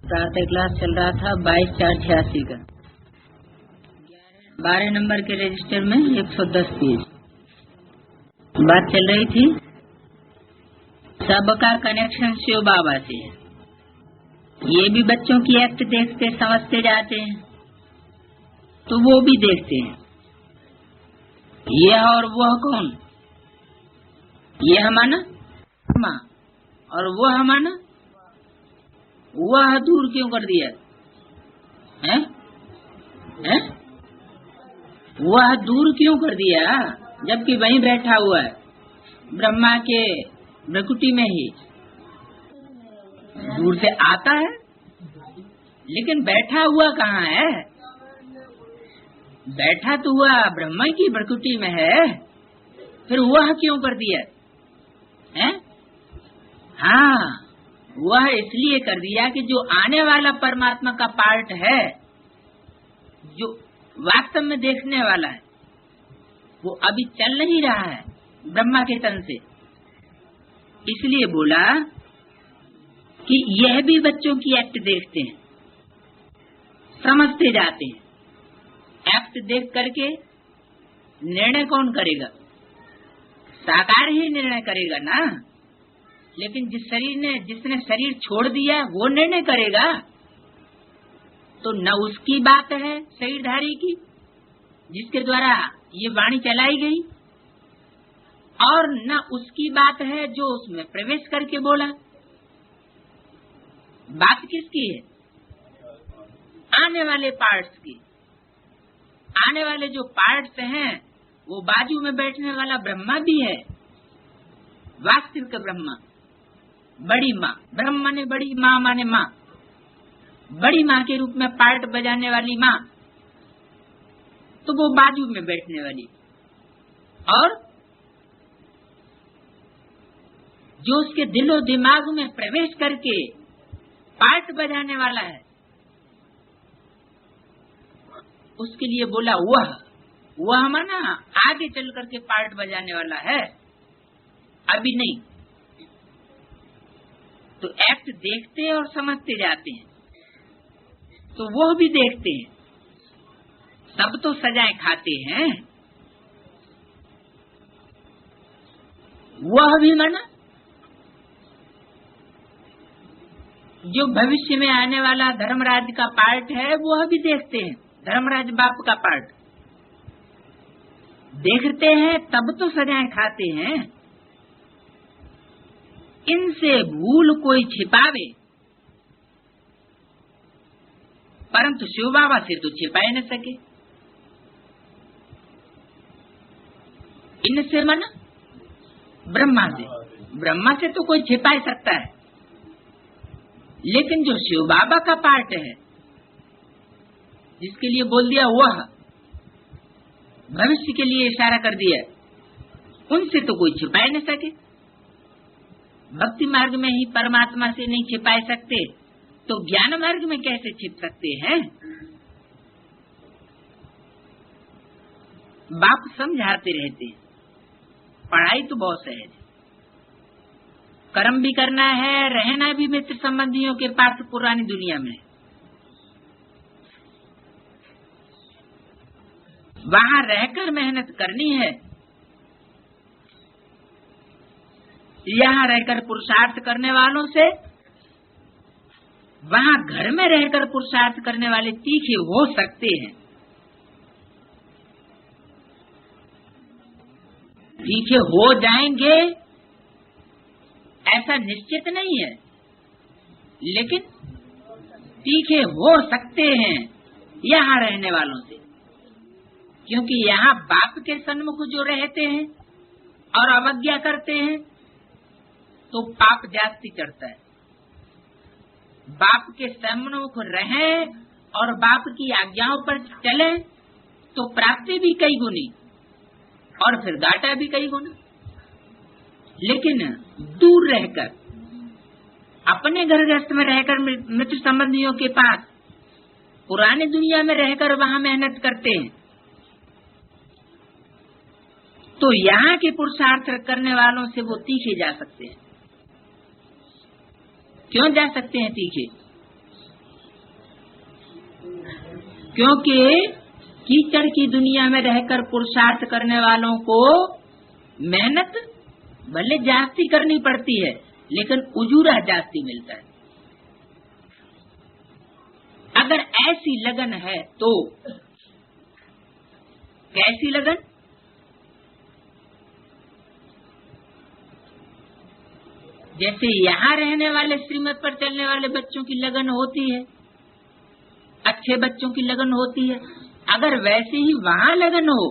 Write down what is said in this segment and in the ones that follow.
प्रातः क्लास चल रहा था 22/4/86 का 12 नंबर के रजिस्टर में 110 पेज। बात चल रही थी सबका कनेक्शन शिव बाबा से है। ये भी बच्चों की एक्ट देखते समझते जाते हैं तो वो भी देखते हैं यह और वह कौन, ये हमारा माँ और वो हमारा वह दूर क्यों कर दिया है? वह दूर क्यों कर दिया जबकि वहीं बैठा हुआ है ब्रह्मा के भ्रकुटी में ही। दूर से आता है लेकिन बैठा हुआ कहाँ है? बैठा तो हुआ ब्रह्मा की भ्रकुटी में है, फिर वह क्यों कर दिया है? हाँ, वह इसलिए कर दिया कि जो आने वाला परमात्मा का पार्ट है, जो वास्तव में देखने वाला है, वो अभी चल नहीं रहा है ब्रह्मा के तन से। इसलिए बोला कि यह भी बच्चों की एक्ट देखते हैं, समझते जाते हैं। एक्ट देख करके निर्णय कौन करेगा? साकार ही निर्णय करेगा ना। लेकिन जिसने शरीर छोड़ दिया वो निर्णय करेगा तो न उसकी बात है शरीरधारी की जिसके द्वारा ये वाणी चलाई गई, और न उसकी बात है जो उसमें प्रवेश करके बोला। बात किसकी है? आने वाले पार्ट्स की। आने वाले जो पार्ट्स हैं वो बाजू में बैठने वाला ब्रह्मा भी है, वास्तविक ब्रह्मा, बड़ी माँ। ब्रह्म माने बड़ी, माँ माने माँ। बड़ी माँ के रूप में पार्ट बजाने वाली माँ, तो वो बाजू में बैठने वाली। और जो उसके दिलो दिमाग में प्रवेश करके पार्ट बजाने वाला है, उसके लिए बोला वह माना आगे चल करके पार्ट बजाने वाला है, अभी नहीं। तो एक्ट देखते और समझते जाते हैं तो वो भी देखते हैं। सब तो सजाएं खाते हैं, वह भी माना जो भविष्य में आने वाला धर्मराज का पार्ट है वह भी देखते हैं। धर्मराज बाप का पार्ट देखते हैं, तब तो सजाएं खाते हैं। इनसे भूल कोई छिपावे परंतु शिव बाबा से तो छिपा ही न सके। इनसे माना ब्रह्मा से तो कोई छिपा ही सकता है, लेकिन जो शिव बाबा का पार्ट है जिसके लिए बोल दिया, वह भविष्य के लिए इशारा कर दिया, उनसे तो कोई छिपा ही न सके। भक्ति मार्ग में ही परमात्मा से नहीं छिपा सकते तो ज्ञान मार्ग में कैसे छिप सकते हैं? बाप समझाते रहते हैं, पढ़ाई तो बहुत सहज है, कर्म भी करना है, रहना भी मित्र संबंधियों के पास पुरानी दुनिया में। वहां रहकर मेहनत करनी है, यहाँ रहकर पुरुषार्थ करने वालों से वहां घर में रहकर पुरुषार्थ करने वाले तीखे हो सकते हैं। तीखे हो जाएंगे ऐसा निश्चित नहीं है, लेकिन तीखे हो सकते हैं यहाँ रहने वालों से, क्योंकि यहाँ बाप के सन्मुख जो रहते हैं और अवज्ञा करते हैं तो पाप जास्ती चढ़ता है। बाप के सन्मुख रहें और बाप की आज्ञाओं पर चले तो प्राप्ति भी कई गुनी और फिर घाटा भी कई गुना। लेकिन दूर रहकर अपने घर गृहस्थ में रहकर मित्र संबंधियों के पास पुरानी दुनिया में रहकर वहां मेहनत करते हैं तो यहाँ के पुरुषार्थ करने वालों से वो तीखे जा सकते हैं। क्यों जा सकते हैं तीखे? क्योंकि कीचड़ की दुनिया में रहकर पुरुषार्थ करने वालों को मेहनत भले जास्ती करनी पड़ती है, लेकिन उजूरा जास्ती मिलता है। अगर ऐसी लगन है तो कैसी लगन? जैसे यहाँ रहने वाले श्रीमत पर चलने वाले बच्चों की लगन होती है, अच्छे बच्चों की लगन होती है, अगर वैसे ही वहाँ लगन हो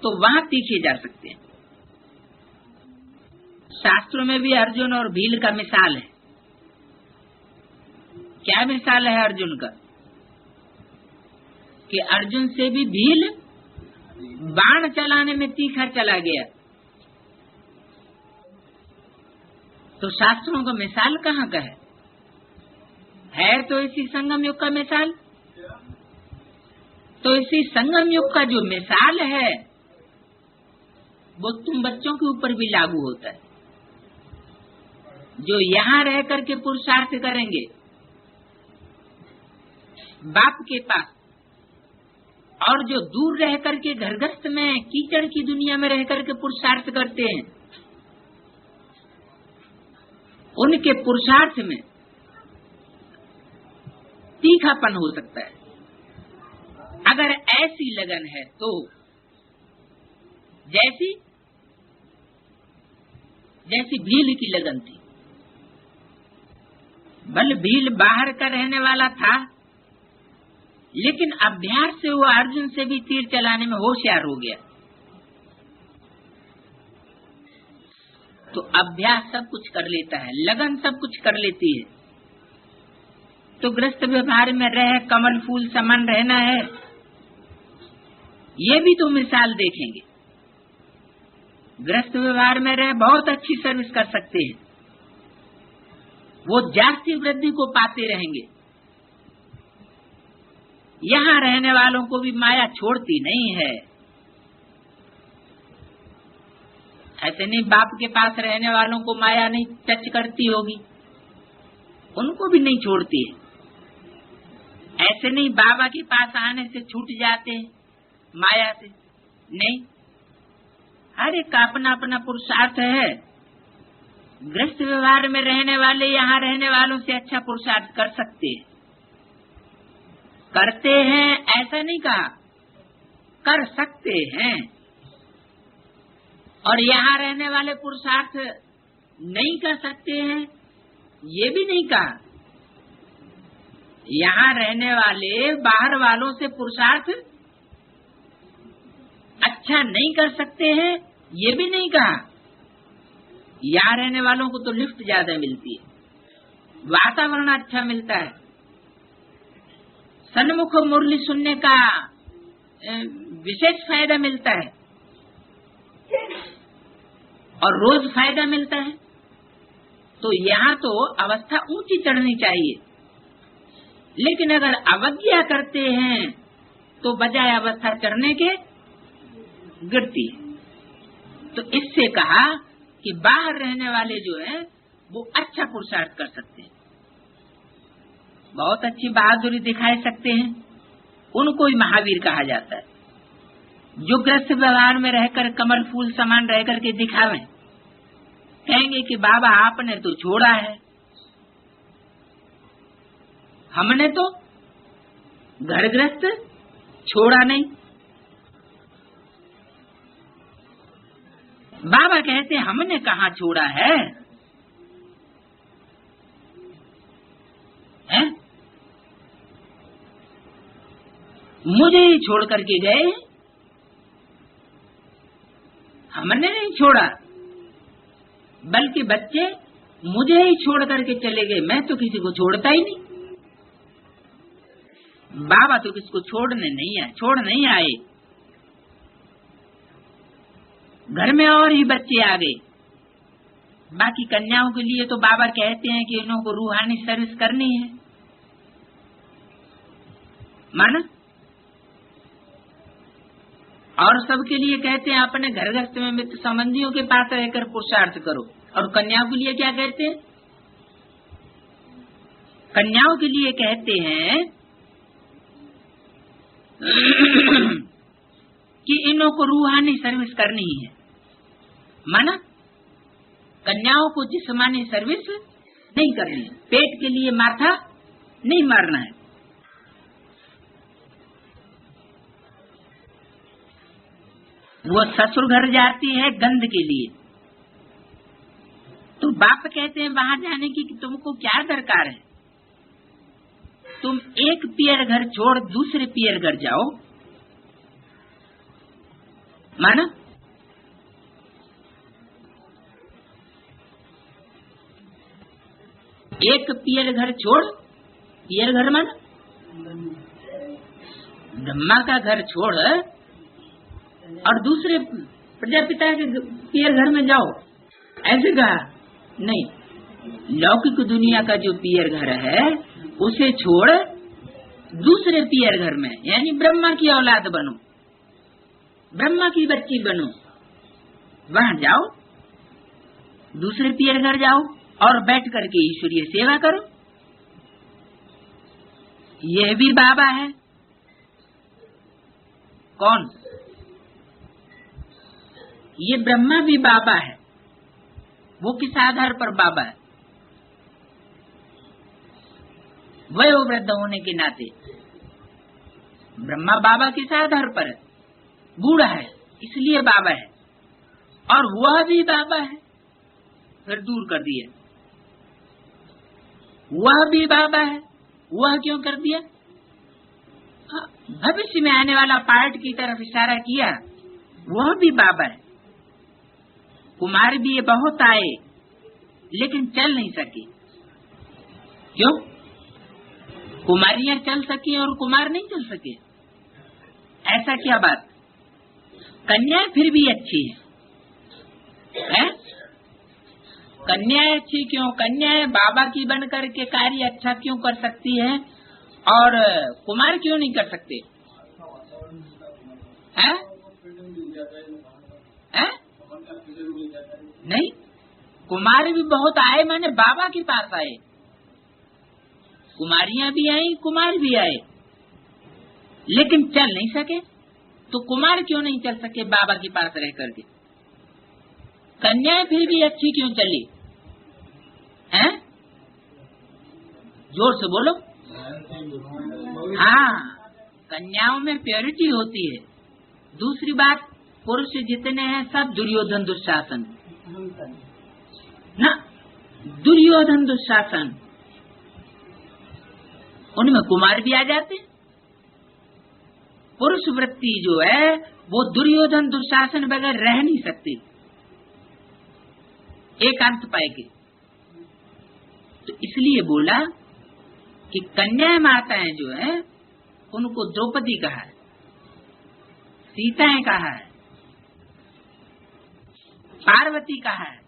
तो वहाँ तीखे जा सकते हैं। शास्त्रों में भी अर्जुन और भील का मिसाल है। क्या मिसाल है अर्जुन का? कि अर्जुन से भी भील बाण चलाने में तीखा चला गया। तो शास्त्रों का मिसाल कहाँ का है तो इसी संगम युग का मिसाल। तो इसी संगम युग का जो मिसाल है वो तुम बच्चों के ऊपर भी लागू होता है, जो यहाँ रह करके पुरुषार्थ करेंगे बाप के पास, और जो दूर रह करके घरगृहस्थ में कीचड़ की दुनिया में रह करके पुरुषार्थ करते हैं, उनके पुरुषार्थ में तीखापन हो सकता है। अगर ऐसी लगन है तो जैसी भील की लगन थी। बल भील बाहर का रहने वाला था, लेकिन अभ्यास से वो अर्जुन से भी तीर चलाने में होशियार हो गया। तो अभ्यास सब कुछ कर लेता है, लगन सब कुछ कर लेती है। तो गृहस्थ व्यवहार में रह कमल फूल समान रहना है, ये भी तो मिसाल देखेंगे। गृहस्थ व्यवहार में रह बहुत अच्छी सर्विस कर सकते हैं, वो जास्ती वृद्धि को पाते रहेंगे। यहाँ रहने वालों को भी माया छोड़ती नहीं है। ऐसे नहीं बाप के पास रहने वालों को माया नहीं टच करती होगी, उनको भी नहीं छोड़ती है। ऐसे नहीं बाबा के पास आने से छूट जाते हैं माया से, नहीं, हर एक का अपना अपना पुरुषार्थ है। गृहस्थ व्यवहार में रहने वाले यहाँ रहने वालों से अच्छा पुरुषार्थ कर सकते हैं, करते हैं, ऐसा नहीं कहा, कर सकते हैं। और यहाँ रहने वाले पुरुषार्थ नहीं कर सकते हैं, ये भी नहीं कहा। यहाँ रहने वाले बाहर वालों से पुरुषार्थ अच्छा नहीं कर सकते हैं, ये भी नहीं कहा। यहाँ रहने वालों को तो लिफ्ट ज्यादा मिलती है, वातावरण अच्छा मिलता है, सन्मुख मुरली सुनने का विशेष फायदा मिलता है और रोज फायदा मिलता है। तो यहाँ तो अवस्था ऊंची चढ़नी चाहिए, लेकिन अगर अवज्ञा करते हैं तो बजाय अवस्था चढ़ने के गिरती है। तो इससे कहा कि बाहर रहने वाले जो है वो अच्छा पुरुषार्थ कर सकते हैं, बहुत अच्छी बहादुरी दिखा सकते हैं, उनको ही महावीर कहा जाता है। जो ग्रस्त व्यवहार में रहकर कमल फूल समान रह करके दिखावे, कहेंगे कि बाबा आपने तो छोड़ा है, हमने तो घर ग्रस्त छोड़ा नहीं। बाबा कहते हमने कहाँ छोड़ा है, हैं? मुझे ही छोड़ करके गए, हमने नहीं छोड़ा, बल्कि बच्चे मुझे ही छोड़ करके चले गए। मैं तो किसी को छोड़ता ही नहीं, बाबा तो किसको छोड़ नहीं आए। घर में और ही बच्चे आ गए। बाकी कन्याओं के लिए तो बाबा कहते हैं कि इन्हों को रूहानी सर्विस करनी है, माना। और सबके लिए कहते हैं अपने घर गृहस्थ में मित्र संबंधियों के पास रहकर पुरुषार्थ करो। और कन्याओं के लिए क्या कहते हैं? कन्याओं के लिए कहते हैं कि इन्हों को रूहानी सर्विस करनी ही है, माना कन्याओं को जिस्मानी सर्विस नहीं करनी है, पेट के लिए माथा नहीं मारना है। वो ससुर घर जाती है गंध के लिए, तो बाप कहते हैं वहां जाने की कि तुमको क्या दरकार है, तुम एक पियर घर छोड़ दूसरे पियर घर जाओ। माना एक पियर घर छोड़, पियर घर माना ब्रह्मा का घर छोड़ और दूसरे प्रजापिता के पियर घर में जाओ, ऐसे कहा नहीं। लौकिक दुनिया का जो पियर घर है उसे छोड़ दूसरे पियर घर में, यानी ब्रह्मा की औलाद बनो, ब्रह्मा की बच्ची बनो, वहां जाओ, दूसरे पियर घर जाओ और बैठ करके ईश्वरीय सेवा करो। यह भी बाबा है। कौन? ये ब्रह्मा भी बाबा है। वो किस आधार पर बाबा है? वयोवृद्ध होने के नाते ब्रह्मा बाबा किस आधार पर है? बूढ़ा है इसलिए बाबा है। और वह भी बाबा है, फिर दूर कर दिया। वह भी बाबा है, वह क्यों कर दिया? भविष्य में आने वाला पार्ट की तरफ इशारा किया। वह भी बाबा है। कुमार भी ये बहुत आए लेकिन चल नहीं सके। क्यों? कुमारियां चल सकी और कुमार नहीं चल सके, ऐसा क्या बात? कन्याएं फिर भी अच्छी है? कन्याएं अच्छी क्यों? कन्याएं बाबा की बन करके कार्य अच्छा क्यों कर सकती है और कुमार क्यों नहीं कर सकते? हैं? हैं? नहीं, कुमार भी बहुत आए, माने बाबा के पास आए। कुमारियां भी आई, कुमार भी आए, लेकिन चल नहीं सके। तो कुमार क्यों नहीं चल सके बाबा के पास रह करके? कन्याएं फिर भी अच्छी क्यों चली? हैं? जोर से बोलो। हाँ, कन्याओं में प्योरिटी होती है। दूसरी बात, पुरुष जितने हैं सब दुर्योधन दुशासन ना, दुर्योधन दुशासन, उनमें कुमार भी आ जाते। पुरुष वृत्ति जो है वो दुर्योधन दुशासन बगैर रह नहीं सकती, एकांत पाए के। तो इसलिए बोला कि कन्या माताएं जो है उनको द्रौपदी कहा है, सीताएं कहा है, पार्वती कहा है।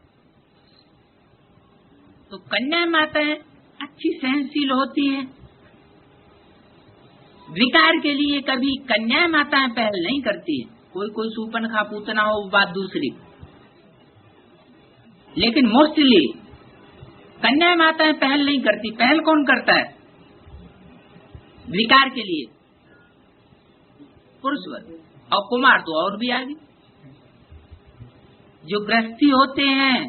तो कन्या माताएं अच्छी सहनशील होती हैं। विकार के लिए कभी कन्या माताएं पहल नहीं करती है। कोई सूपनखा पूतना हो बात दूसरी, लेकिन मोस्टली कन्या माताएं पहल नहीं करती। पहल कौन करता है विकार के लिए? पुरुष वर्ग। और कुमार तो और भी आगे। जो गृहस्थी होते हैं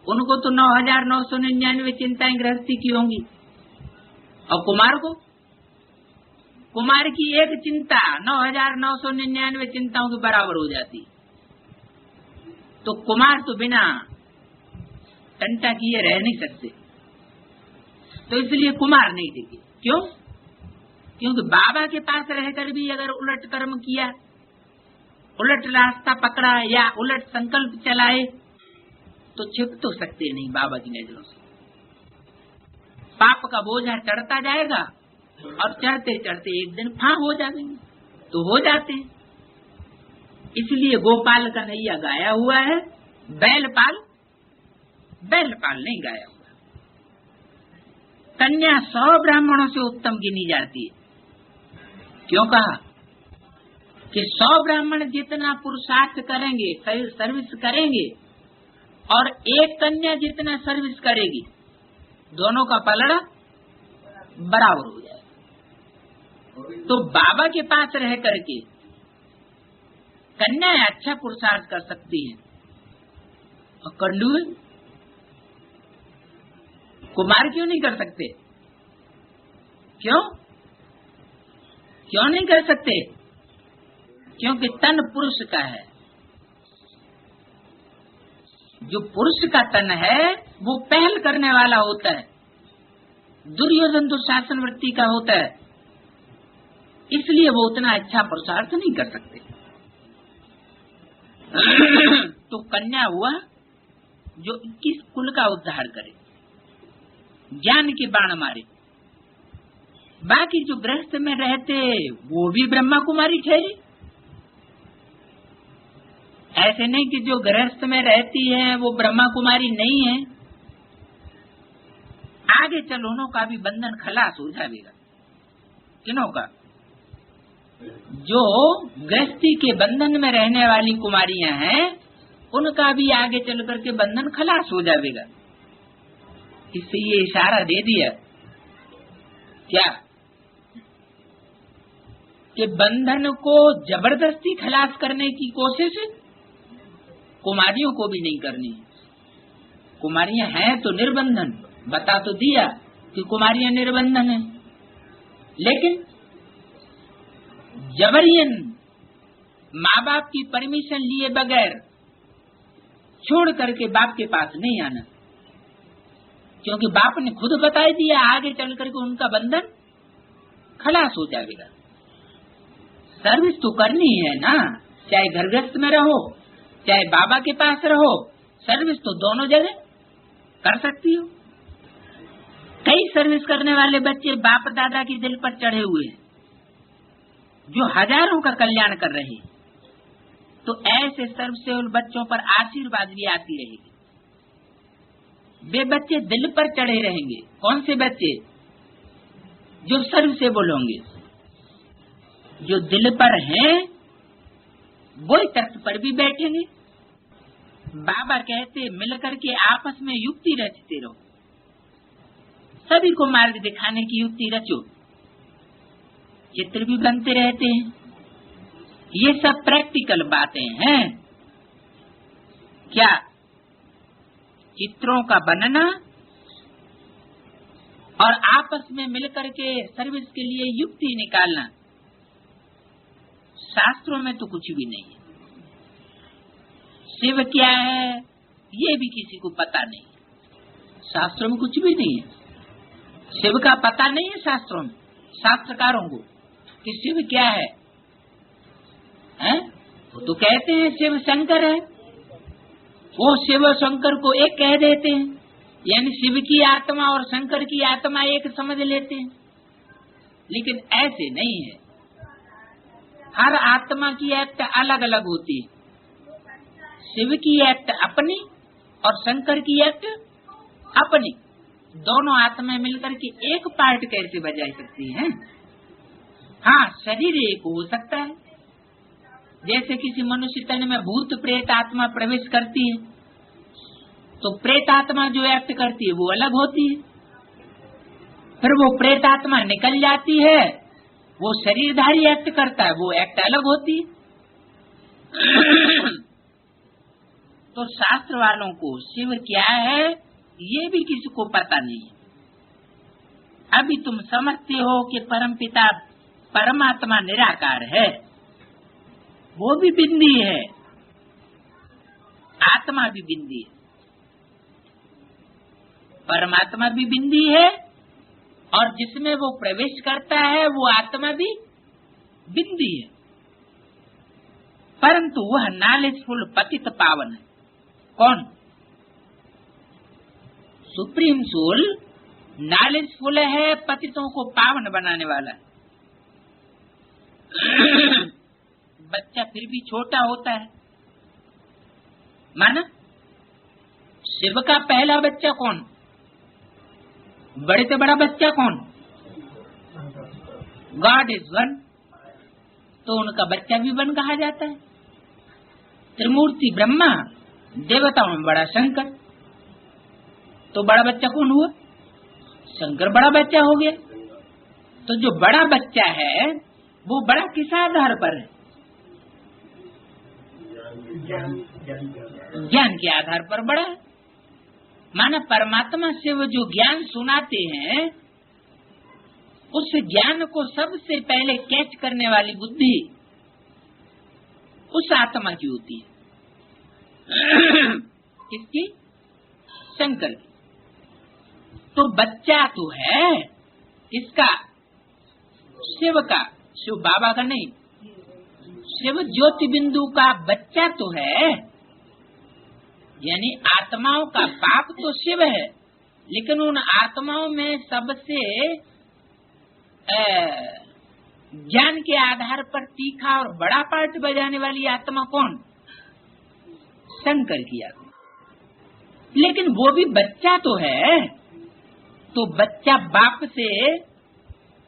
उनको तो 9,999 चिंताएं गृहस्थी की होंगी, और कुमार को, कुमार की एक चिंता 9,999 चिंताओं के बराबर हो जाती। तो कुमार तो बिना टंटा किए रह नहीं सकते। तो इसलिए कुमार नहीं टिके। क्यों? क्योंकि बाबा के पास रहकर भी अगर उलट कर्म किया, उलट रास्ता पकड़ा या उलट संकल्प चलाए तो छिप तो सकते नहीं बाबा की नजरों से। पाप का बोझा चढ़ता जाएगा और चढ़ते चढ़ते एक दिन फां हो जाएंगे, तो हो जाते हैं। इसलिए गोपाल का नैया गाया हुआ है, बैलपाल नहीं गाया हुआ। कन्या 100 ब्राह्मणों से उत्तम गिनी जाती है। क्यों कहा? कि 100 ब्राह्मण जितना पुरुषार्थ करेंगे, सर्विस करेंगे, और एक कन्या जितना सर्विस करेगी, दोनों का पलड़ा बराबर हो जाएगा। तो बाबा के पास रह करके कन्याएं अच्छा पुरुषार्थ कर सकती हैं, और कंडूए कुमार क्यों नहीं कर सकते? क्यों नहीं कर सकते? क्योंकि तन पुरुष का है। जो पुरुष का तन है वो पहल करने वाला होता है, दुर्योधन दुशासन वृत्ति का होता है, इसलिए वो उतना अच्छा पुरुषार्थ नहीं कर सकते। तो कन्या हुआ जो 21 कुल का उद्धार करे, ज्ञान के बाण मारे। बाकी जो गृहस्थ में रहते वो भी ब्रह्मा कुमारी ठहरी। ऐसे नहीं कि जो गृहस्थ में रहती है वो ब्रह्मा कुमारी नहीं है। आगे चल उन्हों का भी बंधन खलास हो जाएगा। किन्हों का? जो गृहस्थी के बंधन में रहने वाली कुमारियां हैं उनका भी आगे चल करके बंधन खलास हो जाएगा। इससे ये इशारा दे दिया क्या कि बंधन को जबरदस्ती खलास करने की कोशिश कुमारियों को भी नहीं करनी। कुमारियां हैं तो निर्बंधन, बता तो दिया कि कुमारियां निर्बंधन है, लेकिन जबरियन माँ बाप की परमिशन लिए बगैर छोड़ करके बाप के पास नहीं आना, क्योंकि बाप ने खुद बता दिया आगे चल करके उनका बंधन खलास हो जाएगा। सर्विस तो करनी है ना, चाहे घर गृहस्थ में रहो चाहे बाबा के पास रहो, सर्विस तो दोनों जगह कर सकती हो। कई सर्विस करने वाले बच्चे बाप दादा की दिल पर चढ़े हुए हैं जो हजारों का कल्याण कर रहे हैं, तो ऐसे सर्वसेवल बच्चों पर आशीर्वाद भी आती रहेगी। वे बच्चे दिल पर चढ़े रहेंगे। कौन से बच्चे? जो सर्वसेवल होंगे, जो दिल पर हैं वो तख्त पर भी बैठेंगे। बाबा कहते मिलकर के आपस में युक्ति रचते रहो, सभी को मार्ग दिखाने की युक्ति रचो। चित्र भी बनते रहते हैं। ये सब प्रैक्टिकल बातें हैं। क्या चित्रों का बनना और आपस में मिलकर के सर्विस के लिए युक्ति निकालना शास्त्रों में तो कुछ भी नहीं है। शिव क्या है ये भी किसी को पता नहीं, शास्त्रों में कुछ भी नहीं है। शिव का पता नहीं है शास्त्रों में, शास्त्रकारों को कि शिव क्या है, हैं? वो तो कहते हैं शिव शंकर है, वो शिव शंकर को एक कह देते हैं, यानी शिव की आत्मा और शंकर की आत्मा एक समझ लेते हैं, लेकिन ऐसे नहीं है। हर आत्मा की एक्ट अलग अलग होती है। शिव की एक्ट अपनी और शंकर की एक्ट अपनी, दोनों आत्माएं मिलकर के एक पार्ट कैसे बजा सकती हैं? हाँ, शरीर एक हो सकता है। जैसे किसी मनुष्य तन में भूत प्रेत आत्मा प्रवेश करती है तो प्रेत आत्मा जो एक्ट करती है वो अलग होती है, फिर वो प्रेत आत्मा निकल जाती है, वो शरीरधारी एक्ट करता है, वो एक्ट अलग होती है। तो शास्त्र वालों को शिव क्या है ये भी किसी को पता नहीं है। अभी तुम समझते हो कि परमपिता परमात्मा निराकार है, वो भी बिंदी है, आत्मा भी बिंदी है, परमात्मा भी बिंदी है, और जिसमें वो प्रवेश करता है वो आत्मा भी बिंदी है। परंतु वह नॉलेजफुल पतित पावन है। कौन? सुप्रीम सोल नॉलेजफुल है, पतितों को पावन बनाने वाला है। बच्चा फिर भी छोटा होता है, माना शिव का पहला बच्चा कौन? बड़े से बड़ा बच्चा कौन? गॉड इज वन, तो उनका बच्चा भी वन कहा जाता है। त्रिमूर्ति ब्रह्मा, देवताओं में बड़ा शंकर, तो बड़ा बच्चा कौन हुआ? शंकर बड़ा बच्चा हो गया। तो जो बड़ा बच्चा है वो बड़ा किस आधार पर है? ज्ञान के आधार पर बड़ा है। माना परमात्मा से वो जो ज्ञान सुनाते हैं, उस ज्ञान को सबसे पहले कैच करने वाली बुद्धि उस आत्मा की होती है। किसकी? शंकर की। तो बच्चा तो है किसका? शिव का। शिव बाबा का नहीं, शिव ज्योति बिंदु का बच्चा तो है। यानी आत्माओं का बाप तो शिव है, लेकिन उन आत्माओं में सबसे ज्ञान के आधार पर तीखा और बड़ा पार्ट बजाने वाली आत्मा कौन? शंकर की आत्मा। लेकिन वो भी बच्चा तो है, तो बच्चा बाप से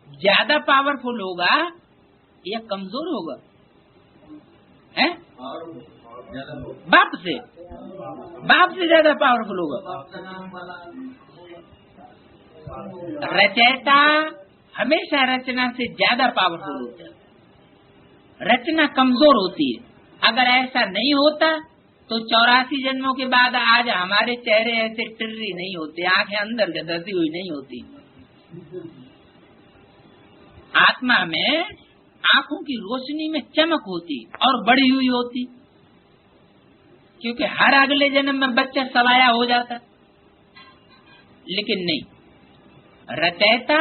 ज्यादा पावरफुल होगा या कमजोर होगा? है? बाप से ज्यादा पावरफुल होगा। रचयिता हमेशा रचना से ज्यादा पावरफुल होता है, रचना कमजोर होती है। अगर ऐसा नहीं होता तो 84 जन्मों के बाद आज हमारे चेहरे ऐसे टिर्री नहीं होते, आंखें अंदर के धसी हुई नहीं होती। आत्मा में आंखों की रोशनी में चमक होती और बढ़ी हुई होती, क्योंकि हर अगले जन्म में बच्चा सवाया हो जाता। लेकिन नहीं, रचयिता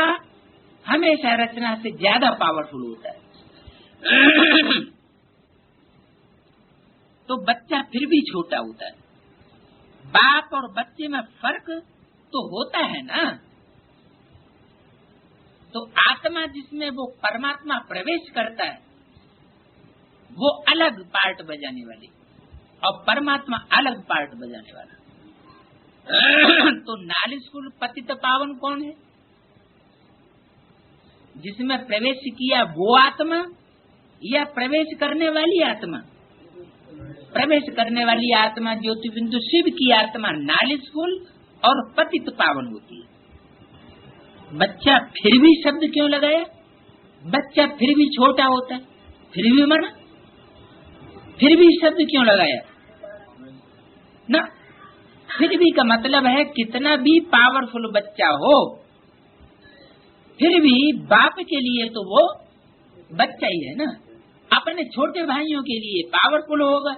हमेशा रचना से ज्यादा पावरफुल होता है। तो बच्चा फिर भी छोटा होता है। बाप और बच्चे में फर्क तो होता है ना। तो आत्मा जिसमें वो परमात्मा प्रवेश करता है वो अलग पार्ट बजाने वाली, और परमात्मा अलग पार्ट बजाने वाला। तो नालिशफुल पतित पावन कौन है? जिसमें प्रवेश किया वो आत्मा या प्रवेश करने वाली आत्मा? प्रवेश करने वाली आत्मा ज्योति बिंदु शिव की आत्मा नालिशफुल और पतित पावन होती है। बच्चा फिर भी शब्द क्यों लगाया? बच्चा फिर भी छोटा होता है, फिर भी मना, फिर भी शब्द क्यों लगाया ना? फिर भी का मतलब है कितना भी पावरफुल बच्चा हो, फिर भी बाप के लिए तो वो बच्चा ही है ना। अपने छोटे भाइयों के लिए पावरफुल होगा,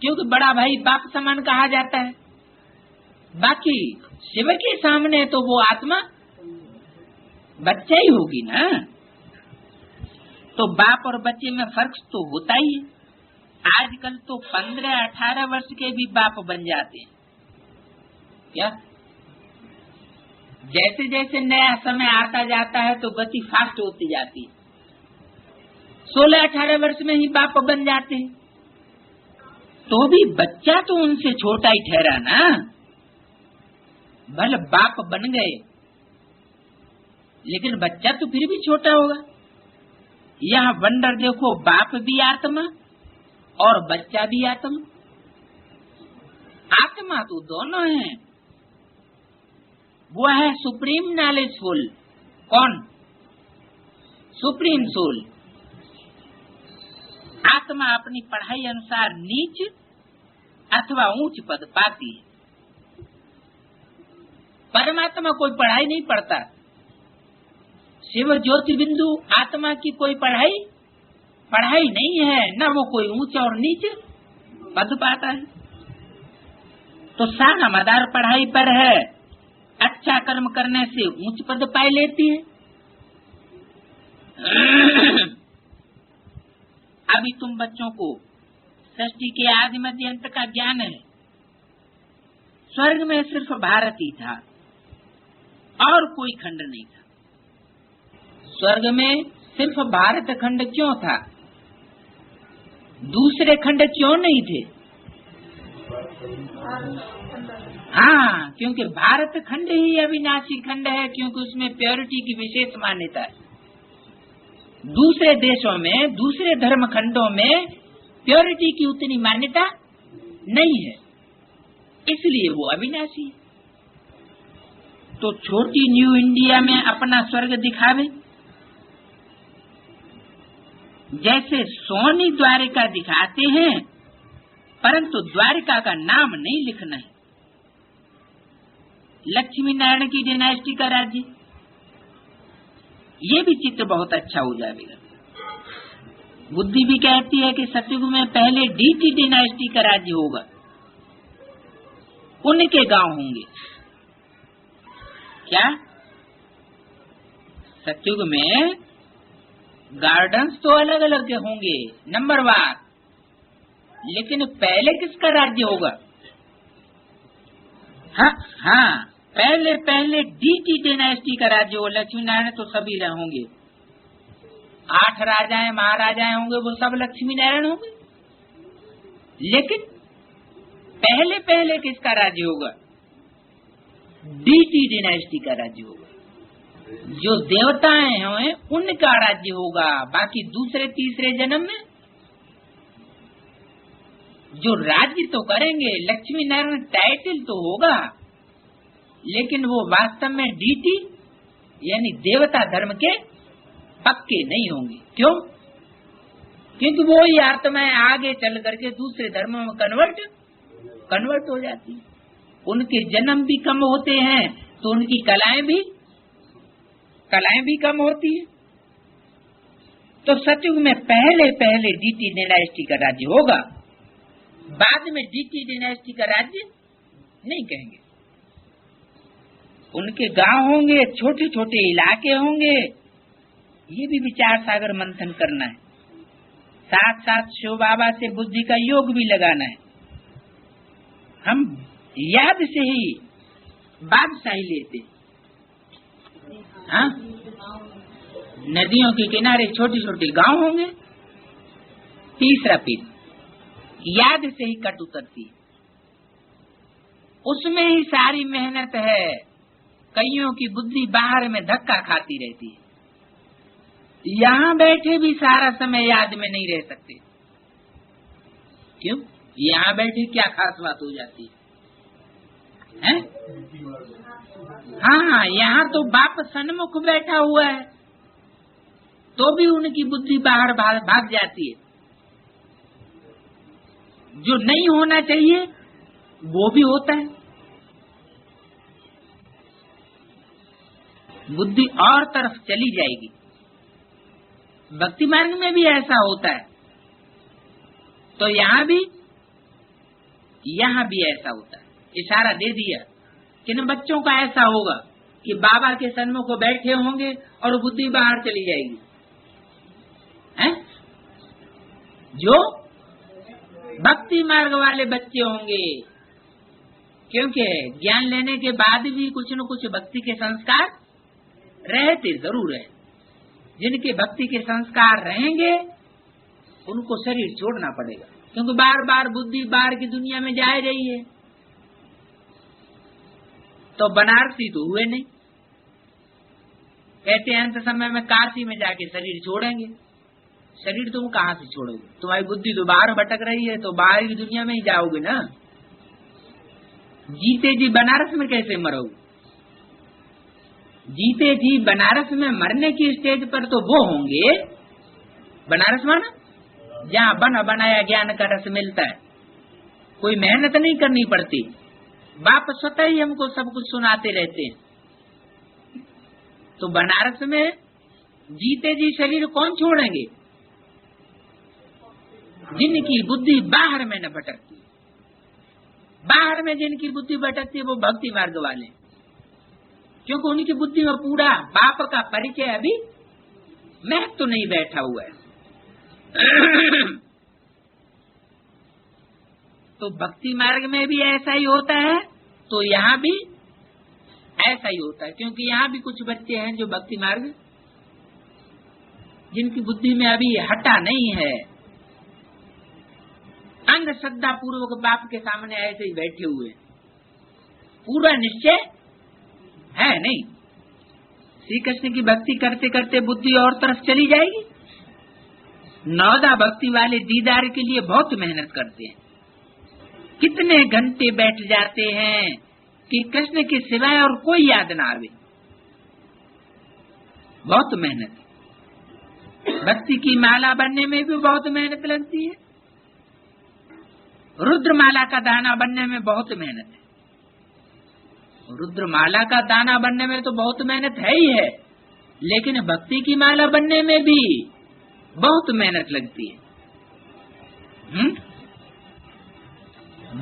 क्योंकि बड़ा भाई बाप समान कहा जाता है। बाकी शिव के सामने तो वो आत्मा बच्चा ही होगी ना। तो बाप और बच्चे में फर्क तो होता ही है। आजकल तो 15-18 वर्ष के भी बाप बन जाते हैं। क्या? जैसे जैसे नया समय आता जाता है तो गति फास्ट होती जाती है। 16-18 वर्ष में ही बाप बन जाते हैं। तो भी बच्चा तो उनसे छोटा ही ठहरा ना। भले बाप बन गए, लेकिन बच्चा तो फिर भी छोटा होगा। यहाँ वंडर देखो, बाप भी आत्मा और बच्चा भी आत्मा। आत्मा तो दोनों हैं। वो है सुप्रीम नॉलेजफुल। कौन? Supreme soul. आत्मा अपनी पढ़ाई अनुसार नीच अथवा ऊंच पद पाती है। परमात्मा कोई पढ़ाई नहीं पढ़ता। शिव ज्योति बिंदु आत्मा की कोई पढ़ाई नहीं है, न वो कोई ऊंच और नीच पद पाता है। तो सारा मदार पढ़ाई पर है। अच्छा कर्म करने से ऊंच पद पाई लेती है। अभी तुम बच्चों को सृष्टि के आदि मध्य अंत का ज्ञान है। स्वर्ग में सिर्फ भारत ही था और कोई खंड नहीं था। स्वर्ग में सिर्फ भारत खंड क्यों था? दूसरे खंड क्यों नहीं थे? हाँ, क्योंकि भारत खंड ही अविनाशी खंड है, क्योंकि उसमें प्योरिटी की विशेष मान्यता है। दूसरे देशों में, दूसरे धर्म खंडों में प्योरिटी की उतनी मान्यता नहीं है, इसलिए वो अविनाशी है। तो छोटी न्यू इंडिया में अपना स्वर्ग दिखावे, जैसे सोनी द्वारिका दिखाते हैं, परंतु द्वारिका का नाम नहीं लिखना है। लक्ष्मी नारायण की डायनेस्टी का राज्य, ये भी चित्र बहुत अच्छा हो जाएगा। बुद्धि भी कहती है कि सतयुग में पहले डीटी डायनेस्टी का राज्य होगा, उनके गांव होंगे। क्या सतयुग में गार्डन्स तो अलग अलग होंगे नंबरवार, लेकिन पहले किसका राज्य होगा? हाँ, पहले डीटी डायनेस्टी का राज्य हो। लक्ष्मी नारायण तो सभी होंगे, 8 राजाएं महाराजाएं होंगे, वो सब लक्ष्मी नारायण होंगे। लेकिन पहले किसका राज्य होगा? डीटी डायनेस्टी का राज्य होगा। जो देवताएं हैं उनका राज्य होगा। बाकी दूसरे तीसरे जन्म में जो राज्य तो करेंगे, लक्ष्मी नारायण टाइटल तो होगा, लेकिन वो वास्तव में डीटी यानी देवता धर्म के पक्के नहीं होंगे। क्यों? क्योंकि वो ही आत्माएं आगे चल करके दूसरे धर्मों में कन्वर्ट हो जाती है। उनके जन्म भी कम होते हैं तो उनकी कलाएं भी कम होती है। तो सतयुग में पहले डीटी डायनेस्टी का राज्य होगा, बाद में डीटी डायनेस्टी का राज्य नहीं कहेंगे। उनके गांव होंगे, छोटे छोटे इलाके होंगे। ये भी विचार सागर मंथन करना है। साथ साथ शिव बाबा से बुद्धि का योग भी लगाना है। हम याद से ही बादशाही लेते, हाँ, नदियों के किनारे छोटे छोटे गांव होंगे। तीसरा पीढ़ी याद से ही कट उतरती है, उसमें ही सारी मेहनत है। कईयों की बुद्धि बाहर में धक्का खाती रहती है। यहाँ बैठे भी सारा समय याद में नहीं रह सकते। क्यों? यहाँ बैठे क्या खास बात हो जाती है? हाँ, यहाँ तो बाप सन्मुख बैठा हुआ है, तो भी उनकी बुद्धि बाहर भाग जाती है। जो नहीं होना चाहिए वो भी होता है। बुद्धि और तरफ चली जाएगी। भक्ति मार्ग में भी ऐसा होता है, तो यहाँ भी ऐसा होता है। इशारा दे दिया कि न बच्चों का ऐसा होगा कि बाबा के सन्मुख को बैठे होंगे और बुद्धि बाहर चली जाएगी, हैं? जो भक्ति मार्ग वाले बच्चे होंगे, क्योंकि ज्ञान लेने के बाद भी कुछ न कुछ भक्ति के संस्कार रहते जरूर है। जिनके भक्ति के संस्कार रहेंगे उनको शरीर छोड़ना पड़ेगा, क्योंकि बार बार बुद्धि बाहर की दुनिया में जा रही है। तो बनारसी तो हुए नहीं, कहते हैं अंत समय में काशी में जाके शरीर छोड़ेंगे। शरीर तुम कहाँ से छोड़ोगे? तुम्हारी बुद्धि तो बाहर भटक रही है, तो बाहर की दुनिया में ही जाओगे ना। जीते जी बनारस में कैसे मरोगे? जीते जी बनारस में मरने की स्टेज पर तो वो होंगे, बनारस माना जहाँ बना बनाया ज्ञान का रस मिलता है, कोई मेहनत नहीं करनी पड़ती, बाप स्वतः ही हमको सब कुछ सुनाते रहते हैं। तो बनारस में जीते जी शरीर कौन छोड़ेंगे? जिनकी बुद्धि बाहर में न भटकती। बाहर में जिनकी बुद्धि भटकती है वो भक्ति मार्ग वाले, क्योंकि उनकी बुद्धि में पूरा बाप का परिचय अभी महत्व तो नहीं बैठा हुआ है। तो भक्ति मार्ग में भी ऐसा ही होता है, तो यहाँ भी ऐसा ही होता है, क्योंकि यहाँ भी कुछ बच्चे हैं जो भक्ति मार्ग जिनकी बुद्धि में अभी हटा नहीं है, अंग श्रद्धा पूर्वक बाप के सामने ऐसे ही बैठे हुए, पूरा निश्चय है नहीं। श्री कृष्ण की भक्ति करते करते बुद्धि और तरफ चली जाएगी। नौदा भक्ति वाले दीदार के लिए बहुत मेहनत करते हैं, कितने घंटे बैठ जाते हैं, कि कृष्ण के सिवाय और कोई याद ना आवे। बहुत मेहनत। भक्ति की माला बनने में भी बहुत मेहनत लगती है। रुद्रमाला का दाना बनने में बहुत मेहनत है। रुद्रमाला का दाना बनने में तो बहुत मेहनत है ही है, लेकिन भक्ति की माला बनने में भी बहुत मेहनत लगती है।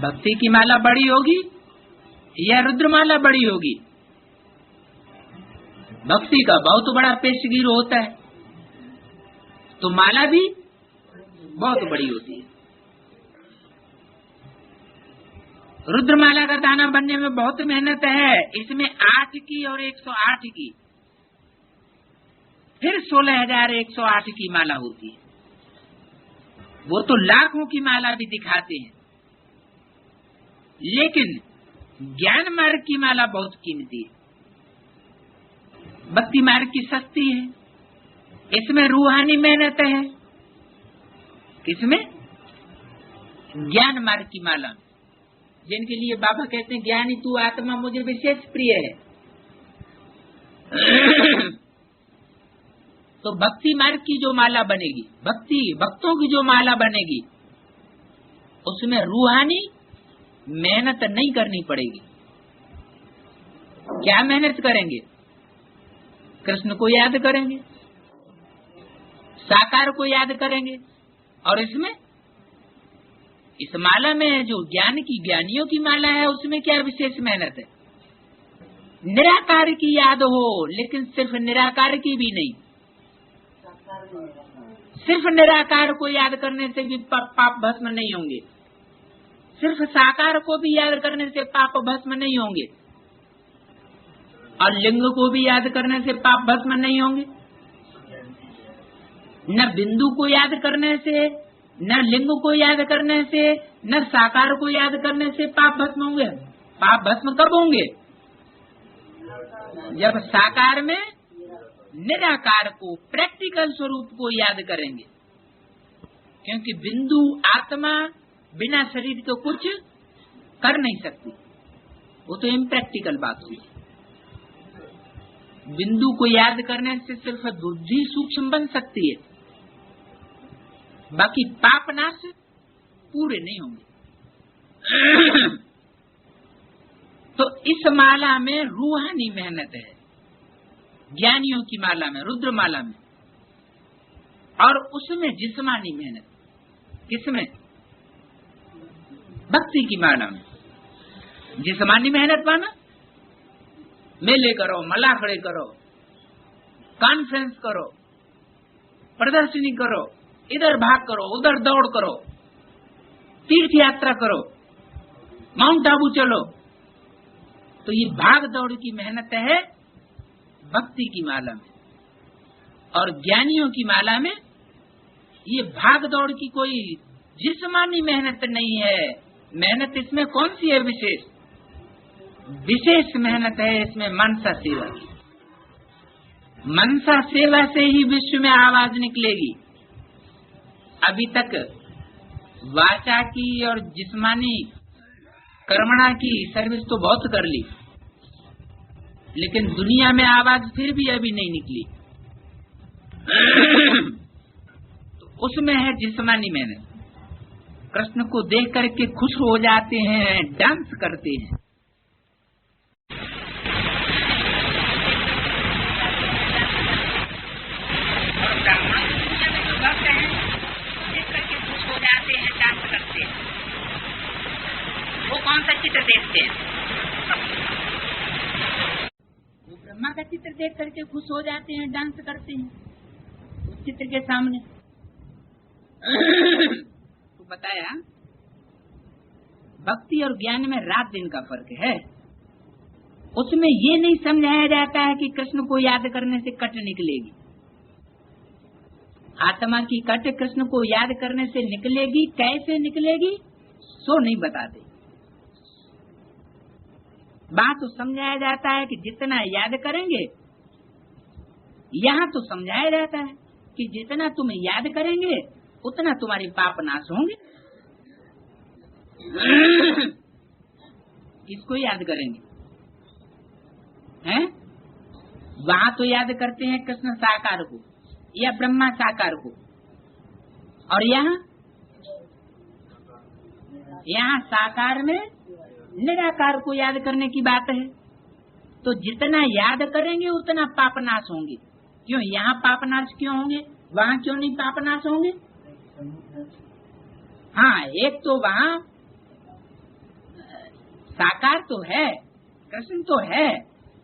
भक्ति की माला बड़ी होगी या रुद्रमाला बड़ी होगी? भक्ति का बहुत बड़ा पेशगीर होता है, तो माला भी बहुत बड़ी होती है। रुद्रमाला का दाना बनने में बहुत मेहनत है। इसमें 8 की और 108 की, फिर 16,108 की माला होती है। वो तो लाखों की माला भी दिखाते हैं, लेकिन ज्ञान मार्ग की माला बहुत कीमती है। भक्ति मार्ग की सस्ती है, इसमें रूहानी मेहनत है। किसमें? ज्ञान मार्ग की माला, जिनके लिए बाबा कहते हैं ज्ञानी तू आत्मा मुझे विशेष प्रिय है। तो भक्ति मार्ग की जो माला बनेगी, भक्तों की जो माला बनेगी, उसमें रूहानी मेहनत नहीं करनी पड़ेगी। क्या मेहनत करेंगे? कृष्ण को याद करेंगे, साकार को याद करेंगे। और इसमें, इस माला में जो ज्ञानियों की माला है, उसमें क्या विशेष मेहनत है? निराकार की याद हो, लेकिन सिर्फ निराकार की भी नहीं। सिर्फ निराकार को याद करने से भी पाप भस्म नहीं होंगे, सिर्फ साकार को भी याद करने से पाप भस्म नहीं होंगे, और लिंग को भी याद करने से पाप भस्म नहीं होंगे। न बिंदु को याद करने से, न लिंग को याद करने से, न साकार को याद करने से पाप भस्म होंगे। पाप भस्म कब होंगे? जब साकार में निराकार को, प्रैक्टिकल स्वरूप को याद करेंगे। क्योंकि बिंदु आत्मा बिना शरीर के कुछ कर नहीं सकती, वो तो इम्प्रैक्टिकल बात हुई। बिंदु को याद करने से सिर्फ बुद्धि सूक्ष्म बन सकती है, बाकी पाप नाश पूरे नहीं होंगे। तो इस माला में रूहानी मेहनत है, ज्ञानियों की माला में, रुद्रमाला में। और उसमें जिस्मानी मेहनत। किसमें? भक्ति की माला में। जिस्मानी मेहनत माना मेले करो, मलाखड़े करो, कॉन्फ्रेंस करो, प्रदर्शनी करो, इधर भाग करो, उधर दौड़ करो, तीर्थ यात्रा करो, माउंट आबू चलो। तो ये भाग दौड़ की मेहनत है भक्ति की माला में। और ज्ञानियों की माला में ये भाग दौड़ की कोई जिस्मानी मेहनत नहीं है। मेहनत इसमें कौन सी है? विशेष मेहनत है इसमें मनसा सेवा की। मनसा सेवा से ही विश्व में आवाज निकलेगी। अभी तक वाचा की और जिस्मानी कर्मणा की सर्विस तो बहुत कर ली, लेकिन दुनिया में आवाज फिर भी अभी नहीं निकली। तो उसमें है जिस्मानी मेहनत। कृष्ण को देख करके खुश हो जाते हैं, डांस करते हैं। और ब्राह्मणों की पूजा में जो भक्त हैं, देख करके खुश हो जाते हैं, डांस करते हैं। वो कौन सा चित्र देखते हैं? वो ब्रह्मा का चित्र देख करके खुश हो जाते हैं, डांस करते हैं उस चित्र के सामने। तो बताया भक्ति और ज्ञान में रात दिन का फर्क है। उसमें ये नहीं समझाया जाता है कि कृष्ण को याद करने से कट निकलेगी। आत्मा की कट कृष्ण को याद करने से निकलेगी। कैसे निकलेगी सो नहीं बताते। बात तो समझाया जाता है कि जितना याद करेंगे, यहाँ तो समझाया जाता है कि जितना तुम याद करेंगे उतना तुम्हारी पाप नाश होंगे। किसको याद करेंगे? हैं? वहाँ तो याद करते हैं कृष्ण साकार को या ब्रह्मा साकार को, और यहाँ साकार में निराकार को याद करने की बात है। तो जितना याद करेंगे उतना पापनाश होंगे। क्यों यहाँ पापनाश क्यों होंगे, वहाँ क्यों नहीं पापनाश होंगे? हाँ, एक तो वहाँ साकार तो है, कृष्ण तो है,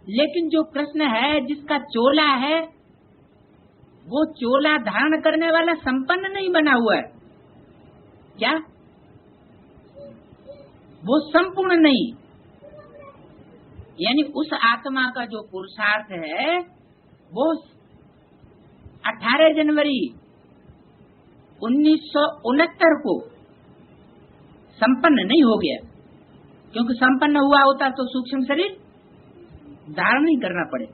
लेकिन जो कृष्ण है जिसका चोला है वो चोला धारण करने वाला संपन्न नहीं बना हुआ है। क्या वो संपूर्ण नहीं? यानी उस आत्मा का जो पुरुषार्थ है वो 18 जनवरी 1969 को संपन्न नहीं हो गया, क्योंकि संपन्न हुआ होता तो सूक्ष्म शरीर धारण नहीं करना पड़े।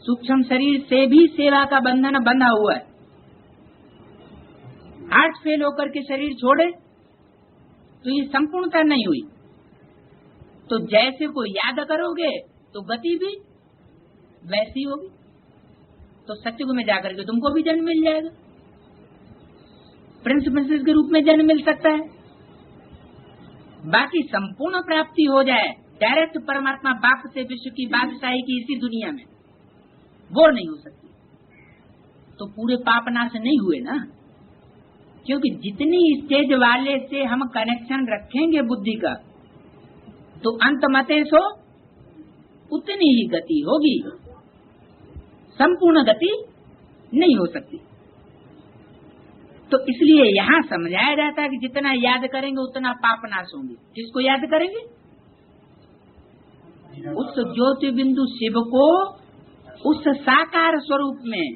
सूक्ष्म शरीर से भी सेवा का बंधन बंधा हुआ है। हार्ट फेल होकर के शरीर छोड़े तो ये संपूर्णता नहीं हुई। तो जैसे को याद करोगे तो गति भी वैसी होगी। तो सत्युग में जाकर के तुमको भी जन्म मिल जाएगा, प्रिंस प्रिंसेस के रूप में जन्म मिल सकता है। बाकी संपूर्ण प्राप्ति हो जाए डायरेक्ट परमात्मा बाप से विश्व की बादशाही की इसी दुनिया में, वो नहीं हो सकती। तो पूरे पापनाश नहीं हुए ना, क्योंकि जितनी स्टेज वाले से हम कनेक्शन रखेंगे बुद्धि का तो अंत मते सो उतनी ही गति होगी, संपूर्ण गति नहीं हो सकती। तो इसलिए यहाँ समझाया जाता है कि जितना याद करेंगे उतना पापनाश होंगे। किसको याद करेंगे? उस ज्योति बिंदु शिव को उस साकार स्वरूप में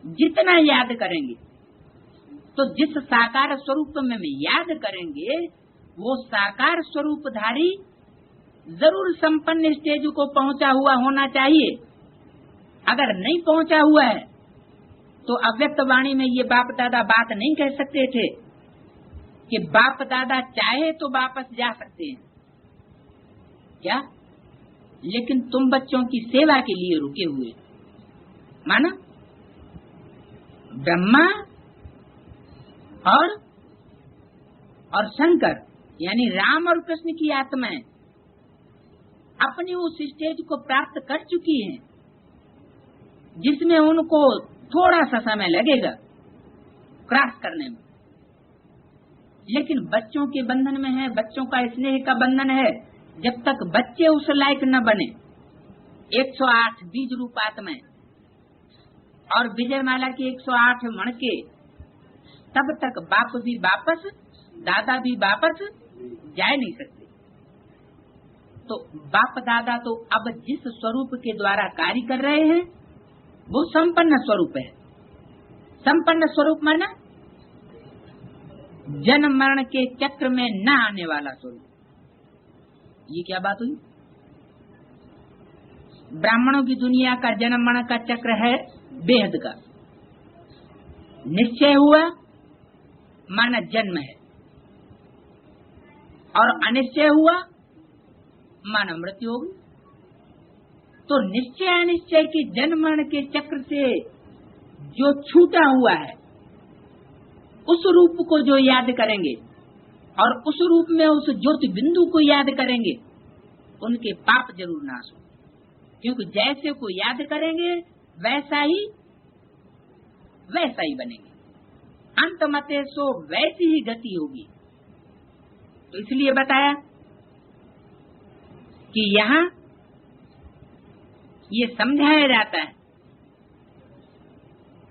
जितना याद करेंगे, तो जिस साकार स्वरूप में याद करेंगे वो साकार स्वरूपधारी जरूर संपन्न स्टेज को पहुंचा हुआ होना चाहिए। अगर नहीं पहुंचा हुआ है तो अव्यक्त वाणी में ये बाप दादा बात नहीं कह सकते थे कि बाप दादा चाहे तो वापस जा सकते हैं क्या, लेकिन तुम बच्चों की सेवा के लिए रुके हुए। माना ब्रह्मा और शंकर यानी राम और कृष्ण की आत्माएं अपनी उस स्टेज को प्राप्त कर चुकी हैं जिसमें उनको थोड़ा सा समय लगेगा क्रॉस करने में, लेकिन बच्चों के बंधन में है, बच्चों का स्नेह का बंधन है। जब तक बच्चे उस लायक न बने 108 बीज रूप आत्माएं और विजयमाला की 108 मणके, तब तक बाप भी वापस दादा भी वापस जा नहीं सकते। तो बाप दादा तो अब जिस स्वरूप के द्वारा कार्य कर रहे हैं वो संपन्न स्वरूप है। संपन्न स्वरूप माना जन्म मरण के चक्र में न आने वाला स्वरूप। ये क्या बात हुई? ब्राह्मणों की दुनिया का जन्म मरण का चक्र है बेहद का। निश्चय हुआ माना जन्म है, और अनिश्चय हुआ माना मृत्यु होगी। तो निश्चय अनिश्चय के जन्म मरण के चक्र से जो छूटा हुआ है उस रूप को जो याद करेंगे और उस रूप में उस ज्योति बिंदु को याद करेंगे उनके पाप जरूर नाश होंगे, क्योंकि जैसे को याद करेंगे वैसा ही बनेंगे। अंत मते सो वैसी ही गति होगी। तो इसलिए बताया कि यहाँ ये समझाया जाता है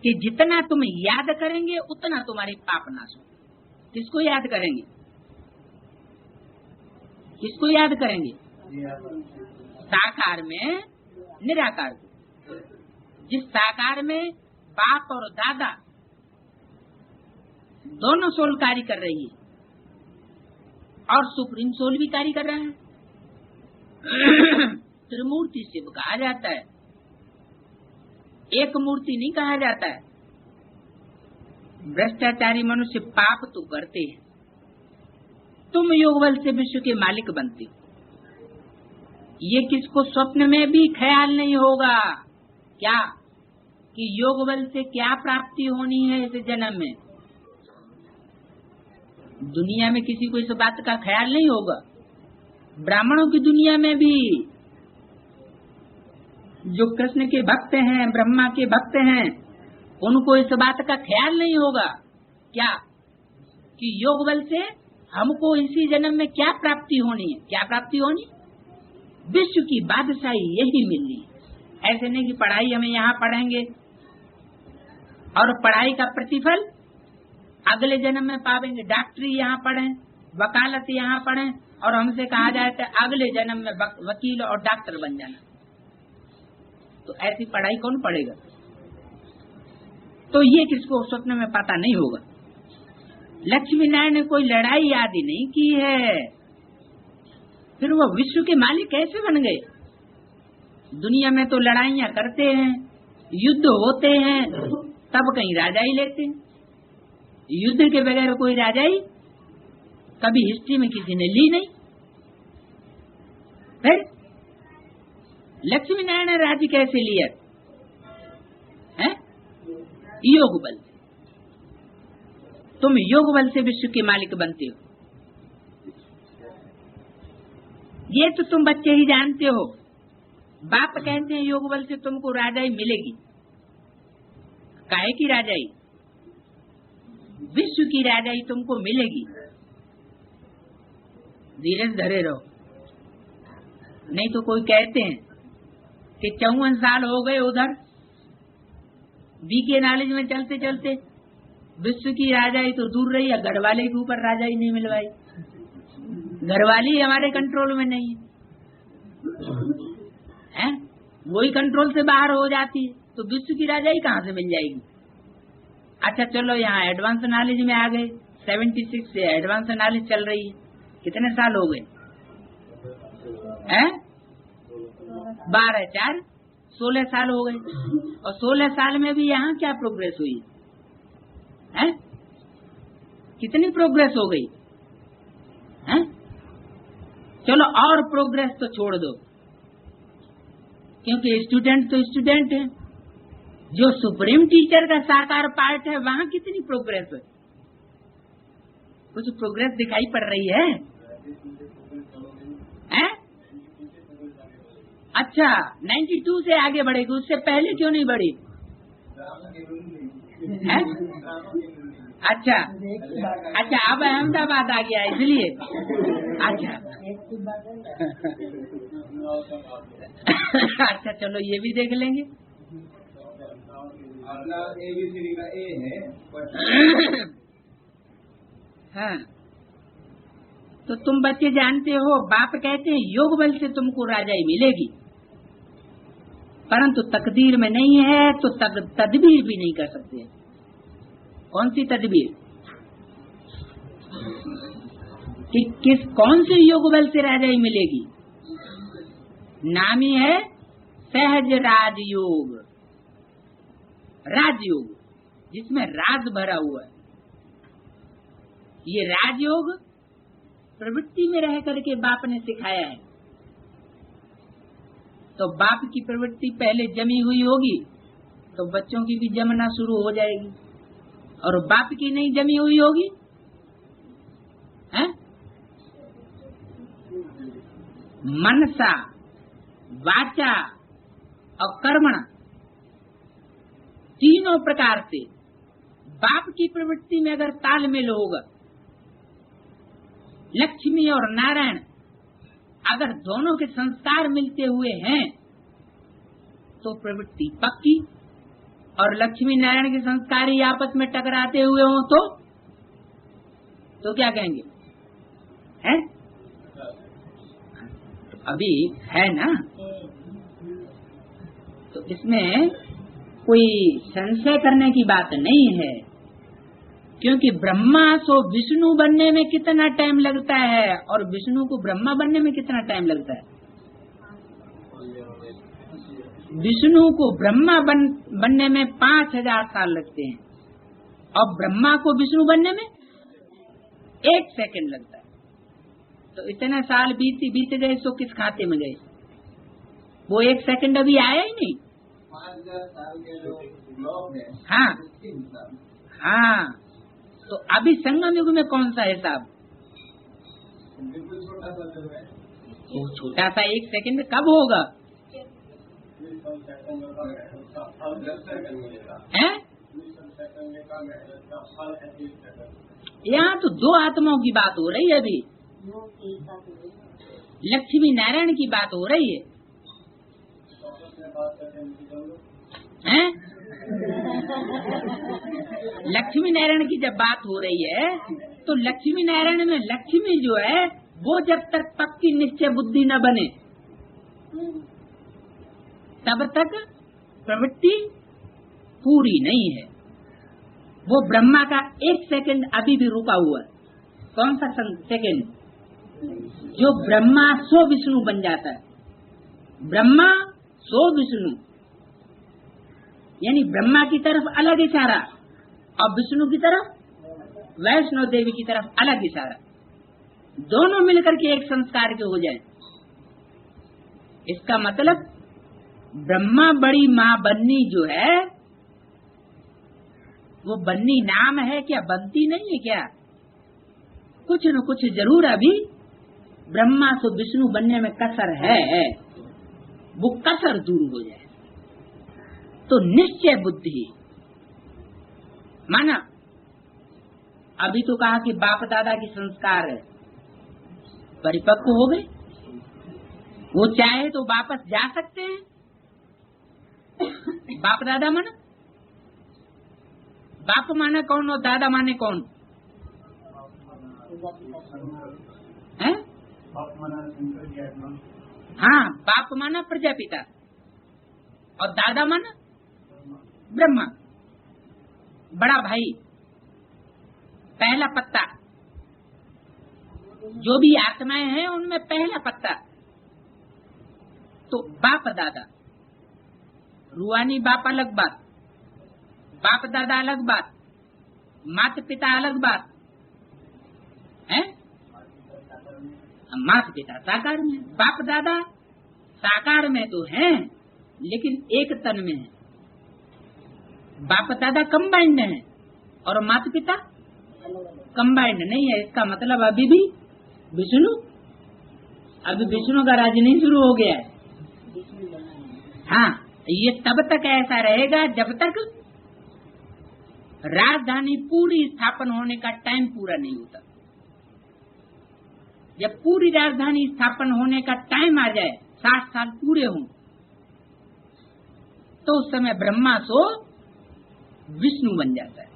कि जितना तुम याद करेंगे उतना तुम्हारे पाप नाश होंगे। किसको याद करेंगे? किसको याद करेंगे? साकार में निराकार को। जिस साकार में बाप और दादा दोनों सोल कार्य कर रही है और सुप्रीम सोल भी कार्य कर रहा है। त्रिमूर्ति शिव कहा जाता है, एक मूर्ति नहीं कहा जाता है। भ्रष्टाचारी मनुष्य पाप तो करते हैं, तुम योग बल से विश्व के मालिक बनते हो, ये किसको स्वप्न में भी ख्याल नहीं होगा क्या कि योग बल से क्या प्राप्ति होनी है इस जन्म में। दुनिया में किसी को इस बात का ख्याल नहीं होगा। ब्राह्मणों की दुनिया में भी जो कृष्ण के भक्त हैं, ब्रह्मा के भक्त हैं, उनको इस बात का ख्याल नहीं होगा क्या कि योग बल से हमको इसी जन्म में क्या प्राप्ति होनी है। क्या प्राप्ति होनी? विश्व की बादशाही यही मिलनी है। ऐसे नहीं कि पढ़ाई हमें यहाँ पढ़ेंगे और पढ़ाई का प्रतिफल अगले जन्म में पावेंगे। डॉक्टरी यहाँ पढ़ें, वकालत यहाँ पढ़ें और हमसे कहा जाए तो अगले जन्म में वकील और डॉक्टर बन जाना, तो ऐसी पढ़ाई कौन पढ़ेगा? तो ये किसको स्वप्न में पता नहीं होगा। लक्ष्मी नारायण ने कोई लड़ाई आदि नहीं की है, फिर वो विश्व के मालिक कैसे बन गए? दुनिया में तो लड़ाइयाँ करते हैं, युद्ध होते हैं, तब कहीं राजाई लेते हैं। युद्ध के बगैर कोई राजाई कभी हिस्ट्री में किसी ने ली नहीं। फिर लक्ष्मी नारायण ने राज्य कैसे लिया है? योग बल। तुम योग बल से विश्व के मालिक बनते हो, ये तो तुम बच्चे ही जानते हो। बाप कहते हैं योग बल से तुमको राजाई मिलेगी। काहे की राजाई? विश्व की राजाई तुमको मिलेगी। धीरज धरे रहो, नहीं तो कोई कहते हैं कि 54 साल हो गए उधर बीके नॉलेज में चलते चलते, विश्व की राजाई तो दूर रही है, घर वाले के ऊपर राजाई नहीं मिलवाई। घर वाली हमारे कंट्रोल में नहीं है, वही कंट्रोल से बाहर हो जाती है, तो विश्व की राजाई कहाँ से मिल जाएगी? अच्छा चलो यहाँ एडवांस नॉलेज में आ गए, 76 से एडवांस नॉलेज चल रही है। कितने साल हो गए हैं? 12 4 16 साल हो गए। और 16 साल में भी यहाँ क्या प्रोग्रेस हुई है? कितनी प्रोग्रेस हो गई है? चलो और प्रोग्रेस तो छोड़ दो, क्योंकि स्टूडेंट तो स्टूडेंट है। जो सुप्रीम टीचर का साकार पार्ट है, वहाँ कितनी प्रोग्रेस है? कुछ प्रोग्रेस दिखाई पड़ रही है? हैं? अच्छा 92 से आगे बढ़ेगी, उससे पहले क्यों नहीं बढ़ी है? अच्छा अच्छा, अब अहमदाबाद आ गया इसलिए। अच्छा अच्छा चलो ये भी देख लेंगे। ABCD का A है। हाँ, तो तुम बच्चे जानते हो, बाप कहते हैं योग बल से तुमको राजाई मिलेगी, परंतु तकदीर में नहीं है तो तदबीर भी नहीं कर सकते। कौन सी तदबीर? कि कौन से योग बल से राजाई मिलेगी? नाम ही है सहज राजयोग। राजयोग जिसमें राज भरा हुआ है। ये राजयोग प्रवृत्ति में रह करके बाप ने सिखाया है। तो बाप की प्रवृत्ति पहले जमी हुई होगी तो बच्चों की भी जमना शुरू हो जाएगी, और बाप की नहीं जमी हुई होगी है? मनसा वाचा और कर्मणा तीनों प्रकार से बाप की प्रवृत्ति में अगर तालमेल होगा, लक्ष्मी और नारायण अगर दोनों के संस्कार मिलते हुए हैं तो प्रवृत्ति पक्की, और लक्ष्मी नारायण के संस्कार ही आपस में टकराते हुए हों तो क्या कहेंगे? है? अभी है ना, तो इसमें कोई संशय करने की बात नहीं है, क्योंकि ब्रह्मा सो विष्णु बनने में कितना टाइम लगता है और विष्णु को ब्रह्मा बनने में कितना टाइम लगता है? विष्णु को ब्रह्मा बनने में 5000 साल लगते हैं और ब्रह्मा को विष्णु बनने में 1 सेकंड लगता है। तो इतने साल बीत गए, सो किस खाते में गए? वो 1 सेकंड अभी आया ही नहीं। 5,000 साल के जो ब्लॉक है, हाँ उसके हिसाब हाँ, तो अभी संगम युग में कौन सा हिसाब? बिल्कुल छोटा सा जो है, वो छोटा सा 1 सेकंड कब होगा? 10 सेकंड मिलेगा। है यहाँ तो 2 आत्माओं की बात हो रही है अभी, लक्ष्मी नारायण की बात हो रही है। हैं? लक्ष्मी नारायण की जब बात हो रही है तो लक्ष्मी नारायण में लक्ष्मी जो है वो जब तक पक्की निश्चय बुद्धि न बने तब तक प्रवृत्ति पूरी नहीं है। वो ब्रह्मा का 1 सेकंड अभी भी रुका हुआ है। कौन सा सेकंड? जो ब्रह्मा सो विष्णु बन जाता है। ब्रह्मा सो विष्णु, यानी ब्रह्मा की तरफ अलग इशारा और विष्णु की तरफ, वैष्णो देवी की तरफ अलग इशारा, दोनों मिलकर के एक संस्कार के हो जाए। इसका मतलब ब्रह्मा बड़ी माँ बन्नी जो है वो बन्नी नाम है क्या, बनती नहीं है क्या? कुछ न कुछ जरूर अभी ब्रह्मा से विष्णु बनने में कसर है, वो कसर दूर हो जाए तो निश्चय बुद्धि माना। अभी तो कहा कि बाप दादा की संस्कार है, परिपक्व हो गए, वो चाहे तो वापस जा सकते हैं। बाप दादा माना, बाप माने कौन और दादा माने कौन है? हाँ, बाप माना प्रजापिता और दादा माना ब्रह्मा, बड़ा भाई, पहला पत्ता। जो भी आत्माएं हैं उनमें पहला पत्ता तो बाप दादा। रूहानी बाप अलग बात, बाप दादा अलग बात, माता पिता अलग बात है। माता पिता साकार में, बाप दादा साकार में तो हैं लेकिन एक तन में है। बाप दादा कंबाइंड है और माता पिता कंबाइंड नहीं है। इसका मतलब अभी भी विष्णु, अभी विष्णु का राज नहीं शुरू हो गया है। हाँ, ये तब तक ऐसा रहेगा जब तक राजधानी पूरी स्थापन होने का टाइम पूरा नहीं होता। जब पूरी राजधानी स्थापन होने का टाइम आ जाए, 60 साल पूरे हों, तो उस समय ब्रह्मा सो विष्णु बन जाता है।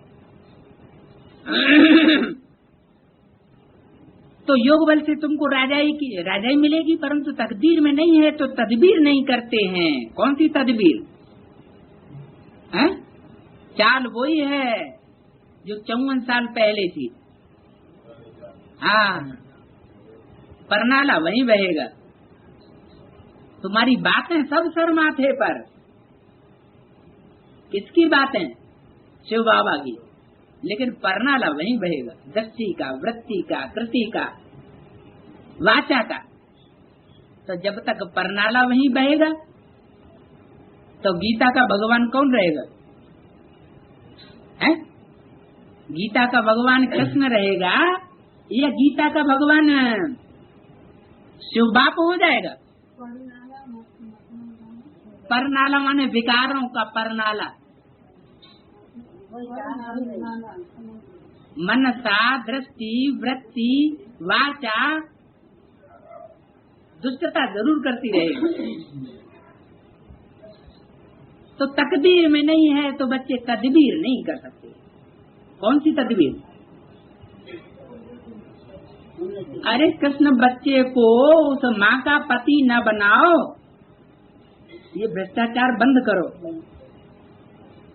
तो योग बल से तुमको राजाई मिलेगी, परंतु तकदीर में नहीं है तो तदबीर नहीं करते हैं। कौन सी तदबीर है? चाल वही है जो 54 साल पहले थी। हाँ, परनाला वहीं बहेगा। तुम्हारी बातें सब सर माथे पर। किसकी बातें? शिव बाबा की, लेकिन परनाला वहीं बहेगा। दृष्टि का, वृत्ति का, कृति का, वाचा का। तो जब तक परनाला वहीं बहेगा तो गीता का भगवान कौन रहेगा? है? गीता का भगवान कृष्ण रहेगा या गीता का भगवान शिव बाप हो जाएगा? परनाला माने विकारों का परनाला। मनसा, दृष्टि, वृत्ति, वाचा दुष्टता जरूर करती रहेगी। तो तकदीर में नहीं है तो बच्चे तदबीर नहीं कर सकते। कौन सी तदबीर? अरे कृष्ण, बच्चे को उस माँ का पति न बनाओ, ये भ्रष्टाचार बंद करो।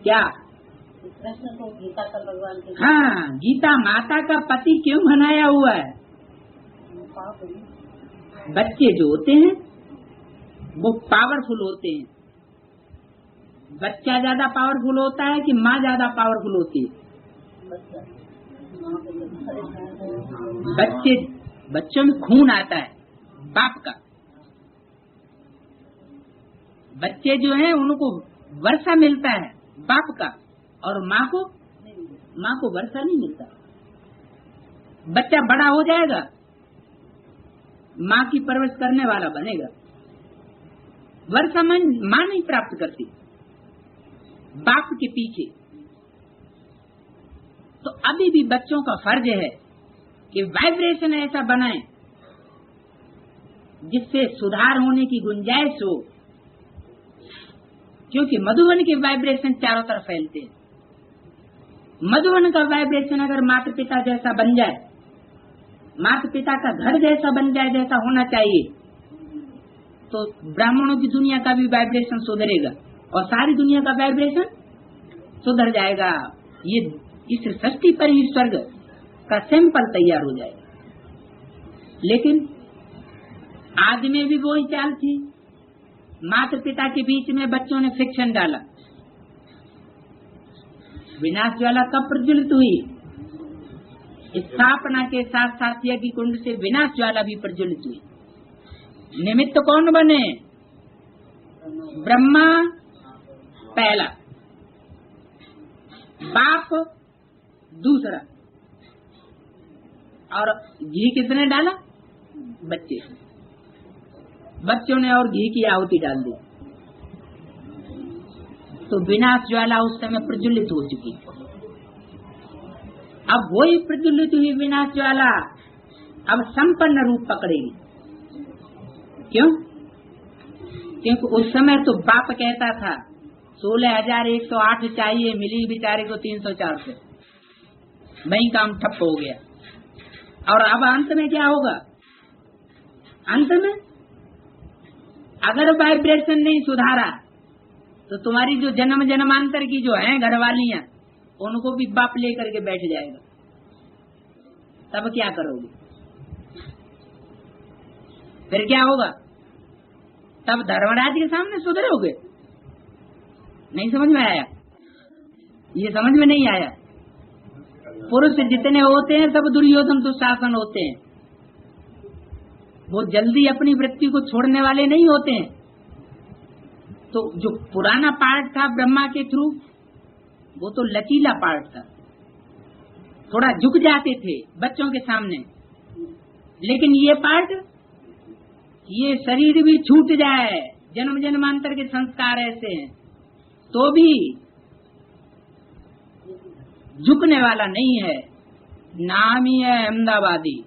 क्या? कृष्ण को गीता का भगवान के, हाँ, गीता माता का पति क्यों बनाया हुआ है? बच्चे जो होते हैं वो पावरफुल होते हैं। बच्चा ज्यादा पावरफुल होता है कि माँ ज्यादा पावरफुल होती है? बच्चों में खून आता है बाप का, बच्चे जो हैं उनको वर्षा मिलता है बाप का, और माँ को वर्षा नहीं मिलता। बच्चा बड़ा हो जाएगा, माँ की परवरिश करने वाला बनेगा, वर्षा माँ नहीं प्राप्त करती बाप के पीछे। तो अभी भी बच्चों का फर्ज है कि वाइब्रेशन ऐसा बनाएं जिससे सुधार होने की गुंजाइश हो, क्योंकि मधुवन के वाइब्रेशन चारों तरफ फैलते हैं। मधुवन का वाइब्रेशन अगर माता पिता जैसा बन जाए, माता पिता का घर जैसा बन जाए, जैसा होना चाहिए, तो ब्राह्मणों की दुनिया का भी वाइब्रेशन सुधरेगा और सारी दुनिया का वाइब्रेशन सुधर जाएगा। ये इस सृष्टि पर ही स्वर्ग का सैंपल तैयार हो जाएगा। लेकिन आदि में भी वही चाल थी, माता पिता के बीच में बच्चों ने फ्रिक्शन डाला, विनाश ज्वाला कब प्रज्वलित हुई? स्थापना के साथ साथ यज्ञ कुंड से विनाश ज्वाला भी प्रज्वलित हुई। निमित्त कौन बने? ब्रह्मा पहला, बाप दूसरा, और घी किसने डाला? बच्चे। बच्चों ने और घी की आहुति डाल दी, तो विनाश ज्वाला उस समय प्रज्वलित हो चुकी। अब वही प्रज्वलित हुई विनाश ज्वाला अब संपन्न रूप पकड़ेगी। क्यों? क्योंकि उस समय तो बाप कहता था 16,108 चाहिए, मिली बेचारे को 304 से, वही काम ठप हो गया। और अब अंत में क्या होगा? अंत में अगर वाइब्रेशन नहीं सुधारा तो तुम्हारी जो जन्म जन्मांतर की जो है घरवालियां, उनको भी बाप लेकर के बैठ जाएगा। तब क्या करोगे? फिर क्या होगा? तब धर्मराज के सामने सुधरोगे? नहीं समझ में आया? ये समझ में नहीं आया? पुरुष जितने होते हैं सब दुर्योधन दुशासन होते हैं, वो जल्दी अपनी वृत्ति को छोड़ने वाले नहीं होते हैं। तो जो पुराना पार्ट था ब्रह्मा के थ्रू, वो तो लचीला पार्ट था, थोड़ा झुक जाते थे बच्चों के सामने। लेकिन ये पार्ट, ये शरीर भी छूट जाए, जन्म जन्मांतर के संस्कार ऐसे हैं, तो भी झुकने वाला नहीं है। नाम ही है अहमदाबादी।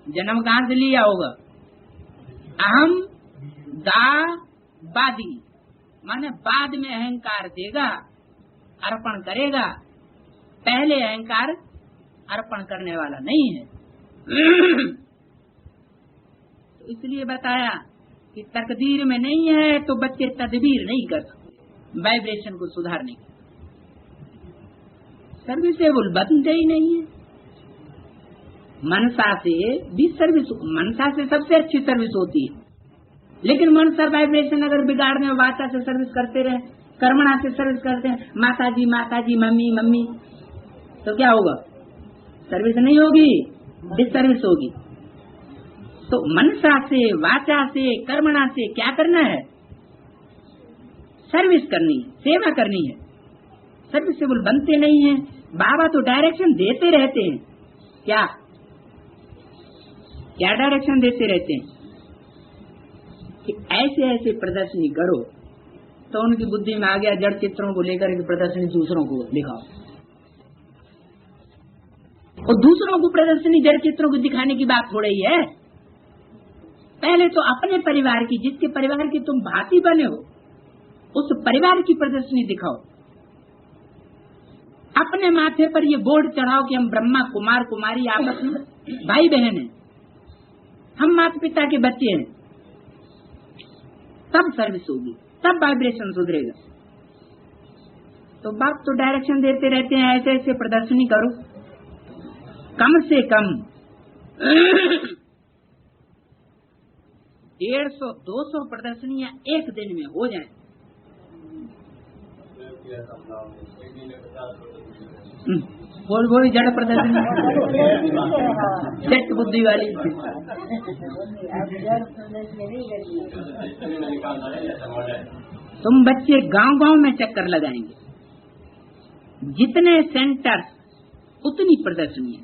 जन्म कहां से लिया होगा? अहम दा बादी, माने बाद में अहंकार देगा, अर्पण करेगा, पहले अहंकार अर्पण करने वाला नहीं है। तो इसलिए बताया कि तकदीर में नहीं है तो बच्चे तदबीर नहीं कर सकते वाइब्रेशन को सुधारने की। सर्विसेबल बनते ही नहीं है। मनसा से भी सर्विस, मनसा से सबसे अच्छी सर्विस होती है, लेकिन मनसा वाइब्रेशन अगर बिगाड़ने में वाचा से सर्विस करते रहे, कर्मणा से सर्विस करते हैं, माता जी मम्मी मम्मी, तो क्या होगा? सर्विस नहीं होगी, डिसर्विस होगी। तो मनसा से, वाचा से, कर्मणा से क्या करना है? सर्विस करनी, सेवा करनी है। सर्विसेबल बनते नहीं है। बाबा तो डायरेक्शन देते रहते हैं। क्या डायरेक्शन देते रहते हैं कि ऐसे ऐसे प्रदर्शनी करो, तो उनकी बुद्धि में आ गया जड़ चित्रों को लेकर के प्रदर्शनी दूसरों को दिखाओ, और दूसरों को प्रदर्शनी जड़ चित्रों को दिखाने की बात हो रही है। पहले तो अपने परिवार की, जिसके परिवार की तुम भांति बने हो, उस परिवार की प्रदर्शनी दिखाओ। अपने माथे पर ये बोर्ड चढ़ाओ कि हम ब्रह्मा कुमार कुमारी आपस में भाई बहन हैं, हम माता पिता के बच्चे हैं। तब सर्विस होगी, तब वाइब्रेशन सुधरेगा। तो बाप तो डायरेक्शन देते रहते हैं, ऐसे ऐसे प्रदर्शनी करो, कम से कम 150-200 प्रदर्शनियां एक दिन में हो जाएं। बोल बोल जड़ प्रदर्शनी सेट बुद्धि वाली। तुम बच्चे गांव गांव में चक्कर लगाएंगे, जितने सेंटर उतनी प्रदर्शनी।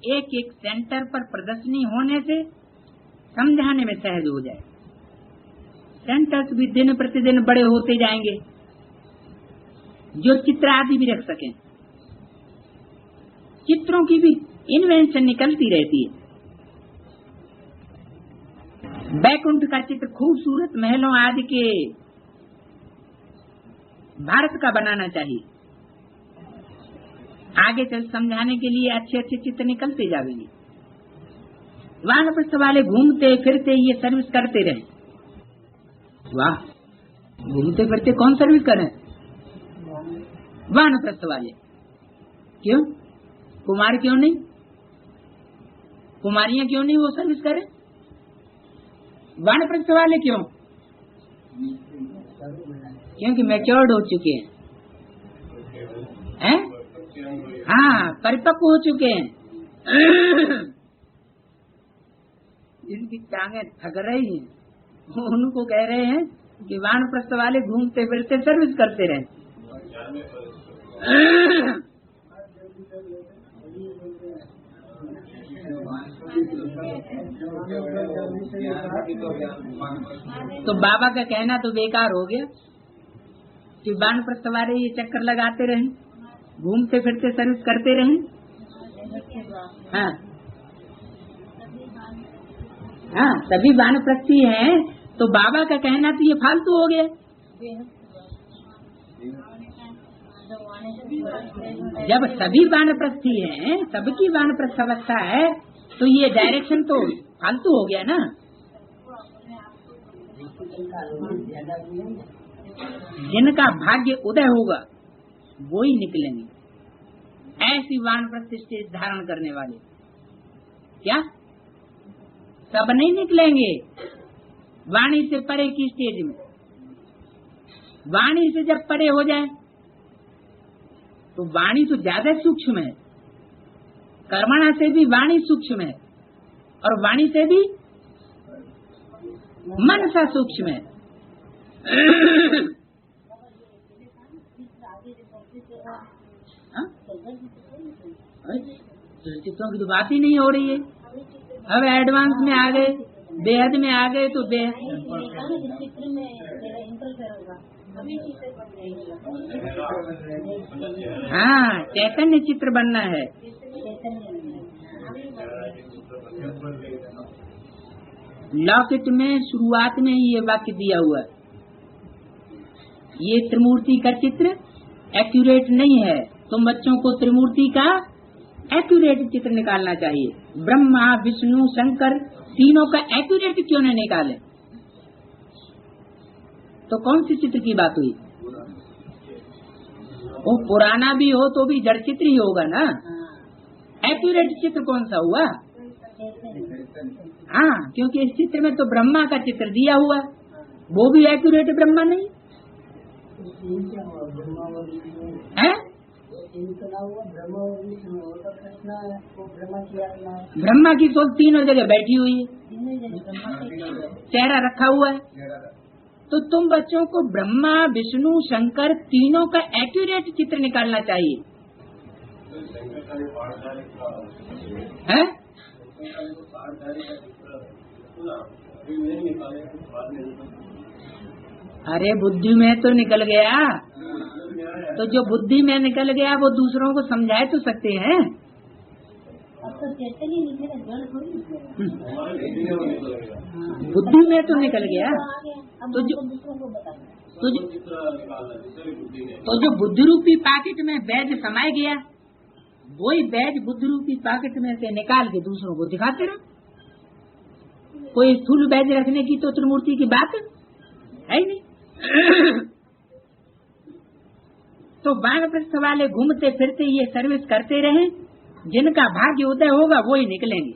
एक एक सेंटर पर प्रदर्शनी होने से समझाने में सहज हो जाए। सेंटर्स भी दिन प्रतिदिन बड़े होते जाएंगे, जो चित्र आदि भी रख सकें। चित्रों की भी इन्वेंशन निकलती रहती है। बैकुंठ का चित्र खूबसूरत महलों आदि के भारत का बनाना चाहिए। आगे चल समझाने के लिए अच्छे अच्छे चित्र निकलते जाएंगे। वानप्रस्थ वाले घूमते फिरते ये सर्विस करते रहे। वाह, घूमते फिरते कौन सर्विस करे? वानप्रस्थ वाले। क्यों? कुमार क्यों नहीं? कुमारियां क्यों नहीं वो सर्विस करे? वानप्रस्थ वाले क्यों? क्योंकि मैच्योर्ड हो चुके हैं, हाँ, परिपक्व हो चुके हैं। जिनकी टांगे थक रही हैं उनको कह रहे हैं कि वानप्रस्थ वाले घूमते फिरते सर्विस करते रहे। तो बाबा का कहना तो बेकार हो गया कि वानप्रस्थ वाले ये चक्कर लगाते रहे, घूमते फिरते सर्विस करते रहे। हाँ हाँ, सभी वानप्रस्थी हैं, तो बाबा का कहना तो ये फालतू हो गया। जब सभी वानप्रस्थी हैं, सबकी वानप्रस्थ अवस्था है, तो ये डायरेक्शन तो फालतू हो गया ना। जिनका भाग्य उदय होगा वो ही निकलेंगे, ऐसी वानप्रस्थ स्टेज धारण करने वाले। क्या सब नहीं निकलेंगे? वाणी से परे की स्टेज में, वाणी से जब परे हो जाए तो वाणी तो ज्यादा सूक्ष्म है, कर्मणा से भी वाणी सूक्ष्म है, और वाणी से भी मन सा सूक्ष्म है। चित्रों की तो बात ही नहीं हो रही है। अब एडवांस में आ गए, बेहद में आ गए, तो हाँ, चैतन्य चित्र बनना है। लॉकेट में शुरुआत में ही ये वाक्य दिया हुआ है, ये त्रिमूर्ति का चित्र एक्यूरेट नहीं है। तुम बच्चों को त्रिमूर्ति का एक्यूरेट चित्र निकालना चाहिए। ब्रह्मा विष्णु शंकर तीनों का एक्यूरेट क्यों नहीं निकाले? तो कौन सी चित्र की बात हुई? वो पुराना भी हो तो भी जड़ चित्र ही होगा ना। एक्यूरेट चित्र कौन सा हुआ? हाँ, क्योंकि इस चित्र में तो ब्रह्मा का चित्र दिया हुआ, वो भी एक्यूरेट ब्रह्मा नहीं है। ब्रह्मा की सोच तीनों जगह बैठी हुई है, चेहरा रखा हुआ है। तो तुम बच्चों को ब्रह्मा विष्णु शंकर तीनों का एक्यूरेट चित्र निकालना चाहिए, है? अरे बुद्धि में तो निकल गया, तो जो बुद्धि में निकल गया वो दूसरों को समझाए तो सकते हैं। बुद्धि में तो निकल गया, तो जो बुद्धि रूपी पैकेट में बैज समाया गया, वही बैज बुद्धि रूपी पैकेट में से निकाल के दूसरों को दिखाते रहो। कोई स्थूल बैज रखने की तो त्रिमूर्ति की बात है ही नहीं। तो वानप्रस्थ वाले घूमते फिरते ये सर्विस करते रहे, जिनका भाग्य उदय होगा वो ही निकलेंगे।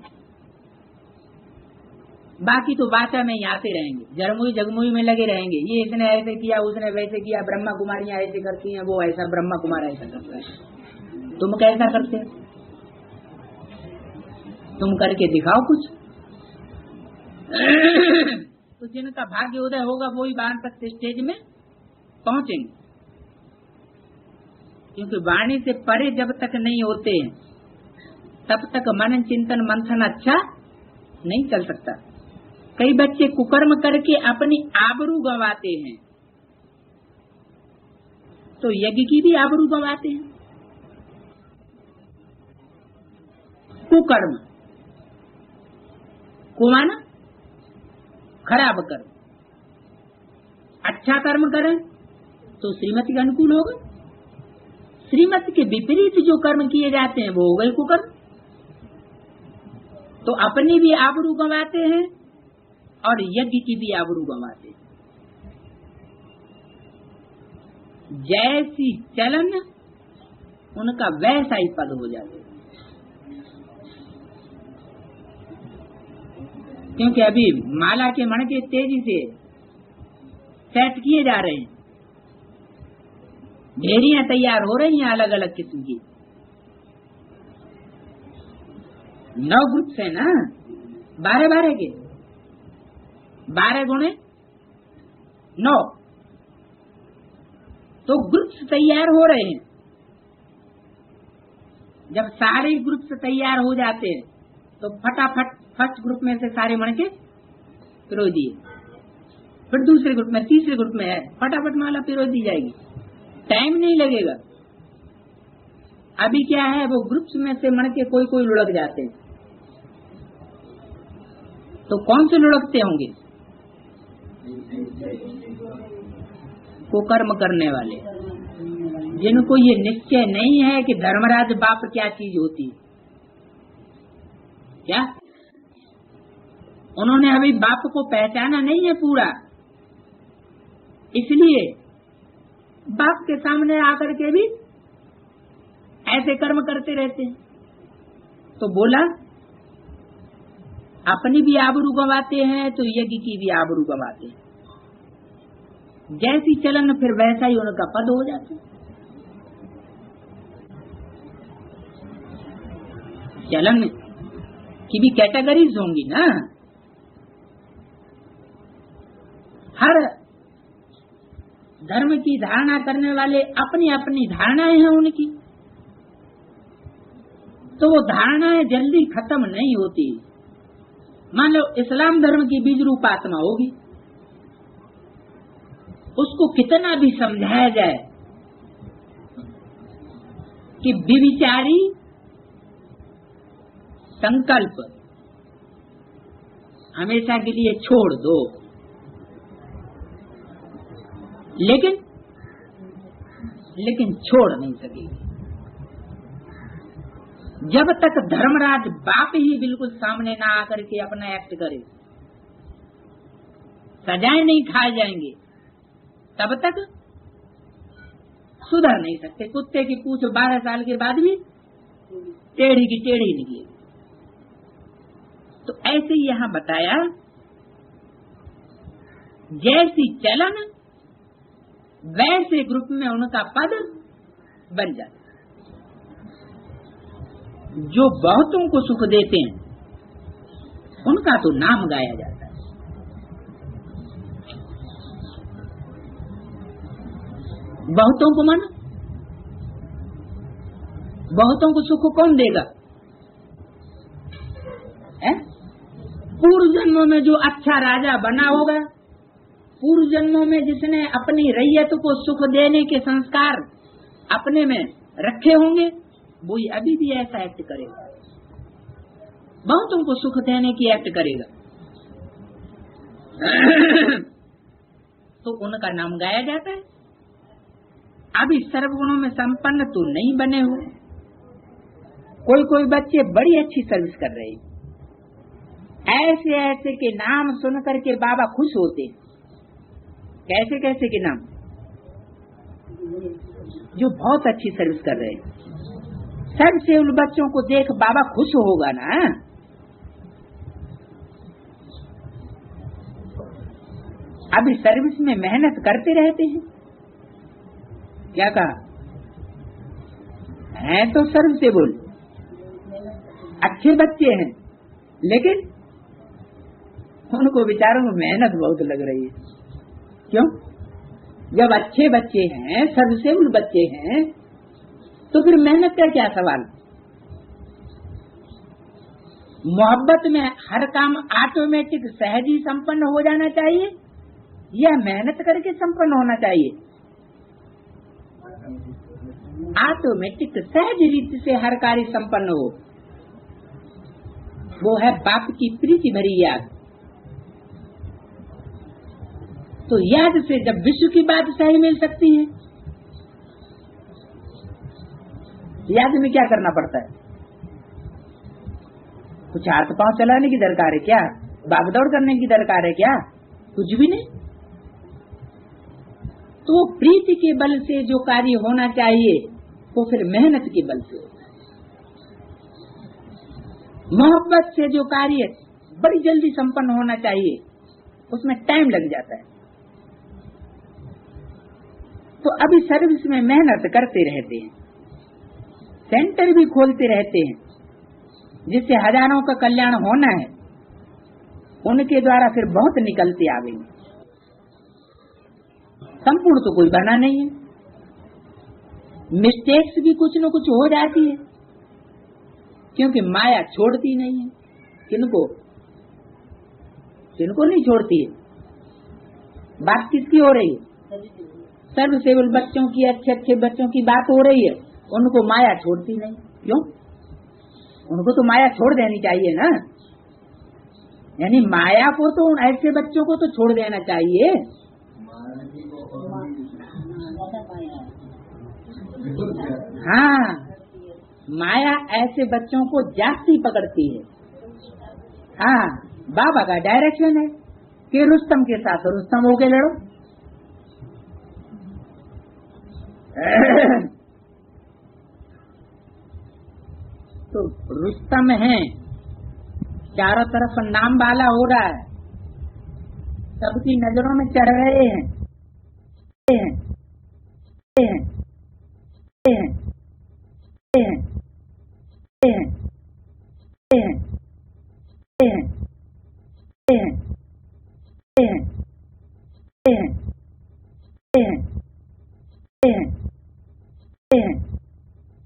बाकी तो वाचा में ही आते रहेंगे, जरमुई जगमुई में लगे रहेंगे। ये इसने ऐसे किया, उसने वैसे किया, ब्रह्मा कुमारियां ऐसे करती हैं, वो ऐसा, ब्रह्मा कुमार ऐसा करता है। तुम कैसा करते हो? तुम करके दिखाओ कुछ। तो जिनका भाग्य उदय होगा वो ही बाण तक स्टेज में पहुंचेंगे, क्योंकि वाणी से परे जब तक नहीं होते हैं तब तक मनन चिंतन मंथन अच्छा नहीं चल सकता। कई बच्चे कुकर्म करके अपनी आबरू गंवाते हैं, तो यज्ञ की भी आबरू गंवाते हैं। कुकर्म कुमाना खराब कर्म, अच्छा कर्म करें तो श्रीमती के अनुकूल होगा। श्रीमती के विपरीत जो कर्म किए जाते हैं वो हो गए कुकर्म। तो अपनी भी आबरू गंवाते हैं और यज्ञ की भी आबरू गंवाते हैं। जैसी चलन उनका वैसा ही पद हो जाते हैं। क्योंकि अभी माला के मणके तेजी से सेट किए जा रहे हैं, ढेरियां तैयार हो रही हैं अलग अलग किस्म की। 9 ग्रुप से ना, 12 के 12 गुणे 9, तो ग्रुप्स तैयार हो रहे हैं। जब सारे ग्रुप्स तैयार हो जाते हैं तो फटाफट फर्स्ट ग्रुप में से सारे मणके पिरो दिए, फिर दूसरे ग्रुप में, तीसरे ग्रुप में है, फटाफट माला पिरो दी जाएगी, टाइम नहीं लगेगा। अभी क्या है, वो ग्रुप्स में से मणके कोई कोई लुढ़क जाते हैं। तो कौन से लुढ़कते होंगे? कुकर्म करने वाले, जिनको ये निश्चय नहीं है कि धर्मराज बाप क्या चीज होती है। क्या उन्होंने अभी बाप को पहचाना नहीं है पूरा, इसलिए बाप के सामने आकर के भी ऐसे कर्म करते रहते हैं। तो बोला अपनी भी आबरू गंवाते हैं तो यज्ञ की भी आबरू गंवाते हैं। जैसी चलन फिर वैसा ही उनका पद हो जाता है। चलन की भी कैटेगरीज होंगी ना, हर धर्म की धारणा करने वाले अपनी अपनी धारणाएं हैं उनकी, तो वो धारणाएं जल्दी खत्म नहीं होती। मान लो इस्लाम धर्म की बीज रूप आत्मा होगी, उसको कितना भी समझाया जाए कि विविचारी संकल्प हमेशा के लिए छोड़ दो, लेकिन छोड़ नहीं सकेगी जब तक धर्मराज बाप ही बिल्कुल सामने ना आकर के अपना एक्ट करे, सजाएं नहीं खाए जाएंगे, तब तक सुधर नहीं सकते। कुत्ते की पूंछ 12 साल के बाद भी टेढ़ी की टेढ़ी निकली। तो ऐसे ही यहाँ बताया, जैसी चलन वैसे ग्रुप में उनका पद बन जाता। जो बहुतों को सुख देते हैं उनका तो नाम गाया जाता है। बहुतों को मन, बहुतों को सुख कौन देगा? पूर्व जन्मों में जो अच्छा राजा बना होगा, पूर्व जन्मों में जिसने अपनी रैयत को सुख देने के संस्कार अपने में रखे होंगे, वो अभी भी ऐसा एक्ट करेगा, बहुतों को सुख देने की एक्ट करेगा। तो उनका नाम गाया जाता है। अभी सर्वगुणों में संपन्न तो नहीं बने हो, कोई कोई बच्चे बड़ी अच्छी सर्विस कर रहे हैं, ऐसे ऐसे के नाम सुन करके बाबा खुश होते। कैसे कैसे के नाम? जो बहुत अच्छी सर्विस कर रहे हैं, सबसे उन बच्चों को देख बाबा खुश होगा ना। अभी सर्विस में मेहनत करते रहते हैं। क्या कहा? हैं तो सर्विसेबल, अच्छे बच्चे हैं, लेकिन उनको बेचारों को मेहनत बहुत लग रही है। क्यों? जब अच्छे बच्चे हैं, सर्विसेबल बच्चे हैं, तो फिर मेहनत का क्या सवाल? मोहब्बत में हर काम ऑटोमेटिक सहज ही संपन्न हो जाना चाहिए या मेहनत करके संपन्न होना चाहिए? ऑटोमेटिक सहज रीति से हर कार्य संपन्न हो, वो है बाप की प्रीति भरी याद। तो याद से जब विश्व की बात सही मिल सकती है, याद में क्या करना पड़ता है? कुछ हाथ पांव चलाने की दरकार है क्या? भागदौड़ करने की दरकार है क्या? कुछ भी नहीं। तो प्रीति के बल से जो कार्य होना चाहिए वो फिर मेहनत के बल से होता है। मोहब्बत से जो कार्य बड़ी जल्दी संपन्न होना चाहिए उसमें टाइम लग जाता है। तो अभी सर्विस में मेहनत करते रहते हैं, सेंटर भी खोलते रहते हैं जिससे हजारों का कल्याण होना है। उनके द्वारा फिर बहुत निकलते आवेंगे। संपूर्ण तो कोई बना नहीं है, मिस्टेक्स भी कुछ न कुछ हो जाती है, क्योंकि माया छोड़ती नहीं है। किनको? किनको नहीं छोड़ती है? बात किसकी हो रही है? सर्वसेवल बच्चों की, अच्छे अच्छे बच्चों की बात हो रही है। उनको माया छोड़ती नहीं। क्यों? उनको तो माया छोड़ देनी चाहिए ना। यानी माया को तो ऐसे बच्चों को तो छोड़ देना चाहिए। हाँ, माया ऐसे बच्चों को जास्ती पकड़ती है। हाँ, बाबा का डायरेक्शन है कि रुस्तम के साथ रुस्तम होके लड़ो। तो रुस्तम है, चारों तरफ नाम वाला हो रहा है, सबकी नजरों में चढ़ रहे हैं,